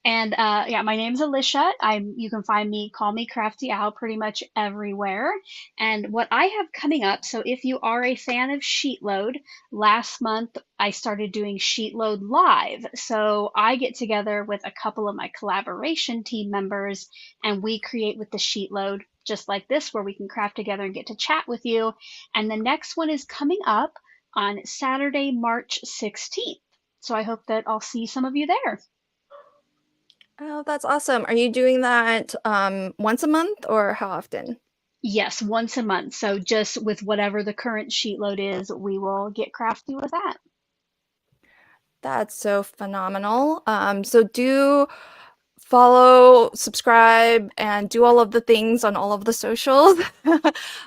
And yeah, my name's Alicia. You can find me, call me Crafty Owl, pretty much everywhere. And what I have coming up, so if you are a fan of Sheetload, last month I started doing Sheetload Live. So I get together with a couple of my collaboration team members and we create with the Sheetload just like this, where we can craft together and get to chat with you. And the next one is coming up on Saturday, March 16th. So I hope that I'll see some of you there. Oh, that's awesome. Are you doing that once a month or how often? Yes, once a month. So just with whatever the current Sheetload is, we will get crafty with that. That's so phenomenal. So do follow, subscribe, and do all of the things on all of the socials.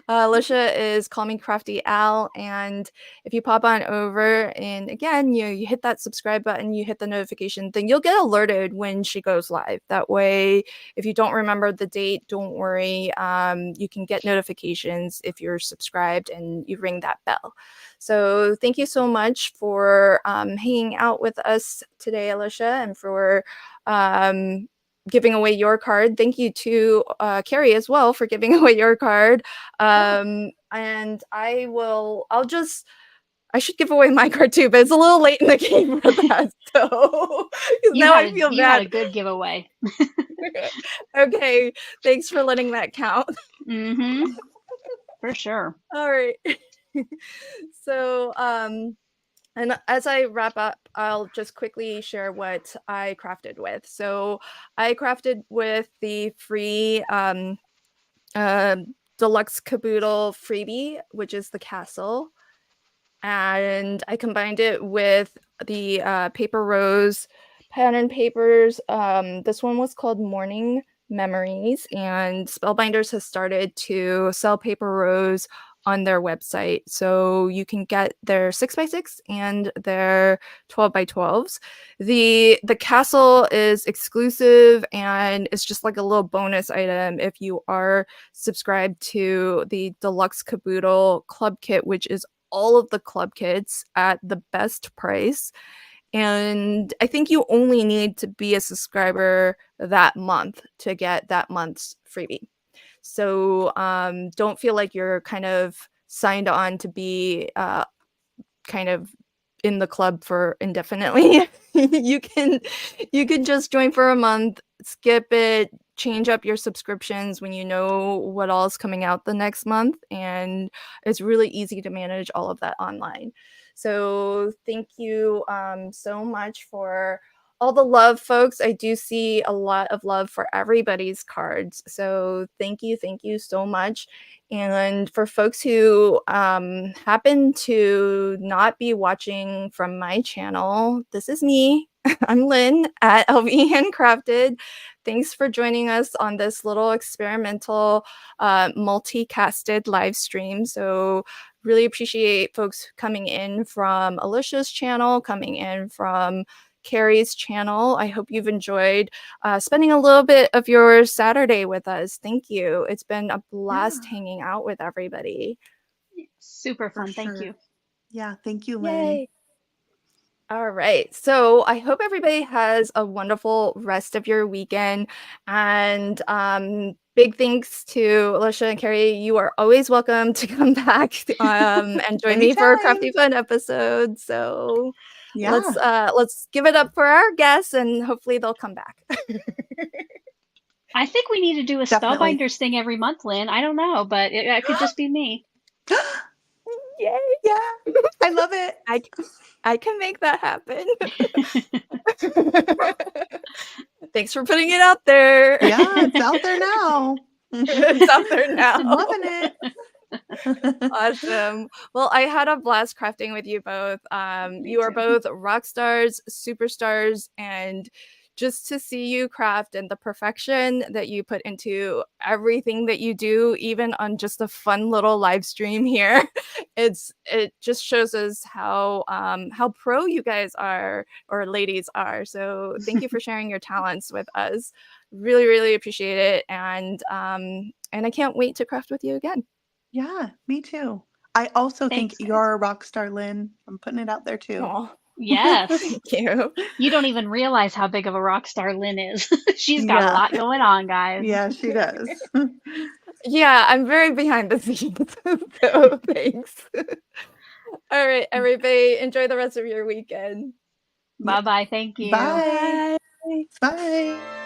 Alicia is Call Me Crafty Al, and if you pop on over and again, you hit that subscribe button, you hit the notification, then you'll get alerted when she goes live. That way, if you don't remember the date, don't worry. You can get notifications if you're subscribed and you ring that bell. So thank you so much for hanging out with us today, Alicia, and for giving away your card. Thank you to Carrie as well for giving away your card. And I should give away my card too, but it's a little late in the game for that. So now I feel bad. You had a good giveaway. Okay, thanks for letting that count. Mm-hmm. For sure. All right. So and as I wrap up, I'll just quickly share what I crafted with. So I crafted with the free deluxe caboodle freebie, which is the castle. And I combined it with the Paper Rose pattern papers. This one was called Morning Memories, and Spellbinders has started to sell Paper Rose on their website. So you can get their 6x6 and their 12x12s. The castle is exclusive and it's just like a little bonus item if you are subscribed to the Deluxe Caboodle Club Kit, which is all of the club kits at the best price. And I think you only need to be a subscriber that month to get that month's freebie. So don't feel like you're kind of signed on to be kind of in the club for indefinitely. you can just join for a month, skip it, change up your subscriptions when you know what all is coming out the next month, and it's really easy to manage all of that online. So thank you so much for all the love, folks. I do see a lot of love for everybody's cards. So thank you so much. And for folks who happen to not be watching from my channel, this is me. I'm Lynn at LV Handcrafted. Thanks for joining us on this little experimental multicasted live stream. So really appreciate folks coming in from Alicia's channel, coming in from Carrie's channel. I hope you've enjoyed spending a little bit of your Saturday with us. Thank you. It's been a blast hanging out with everybody. Super fun. Thank you. Yeah, thank you, Lynn. Yay. All right. So I hope everybody has a wonderful rest of your weekend. And big thanks to Alicia and Carrie. You are always welcome to come back and join me for a Crafty Fun episode. So yeah, let's give it up for our guests and hopefully they'll come back. I think we need to do a Spellbinders thing every month, Lynn. I don't know, but it could just be me. Yay. Yeah. I love it. I can make that happen. Thanks for putting it out there. Yeah, it's out there now. It's out there now. I'm loving it. Awesome. Well, I had a blast crafting with you both. Me You are too. both rock stars, superstars, and just to see you craft and the perfection that you put into everything that you do, even on just a fun little live stream here, it just shows us how pro you guys are or ladies are. So thank you for sharing your talents with us. Really, really appreciate it, and I can't wait to craft with you again. Yeah, me too. I also think Thanks, guys. you're a rock star, Lynn. I'm putting it out there too. Oh, Yes. thank you. You don't even realize how big of a rock star Lynn is. She's got a Yeah. lot going on, guys. Yeah, she does. Yeah, I'm very behind the scenes, so thanks. All right, everybody, enjoy the rest of your weekend. Yeah. Bye bye. Thank you. Bye. Bye. Bye.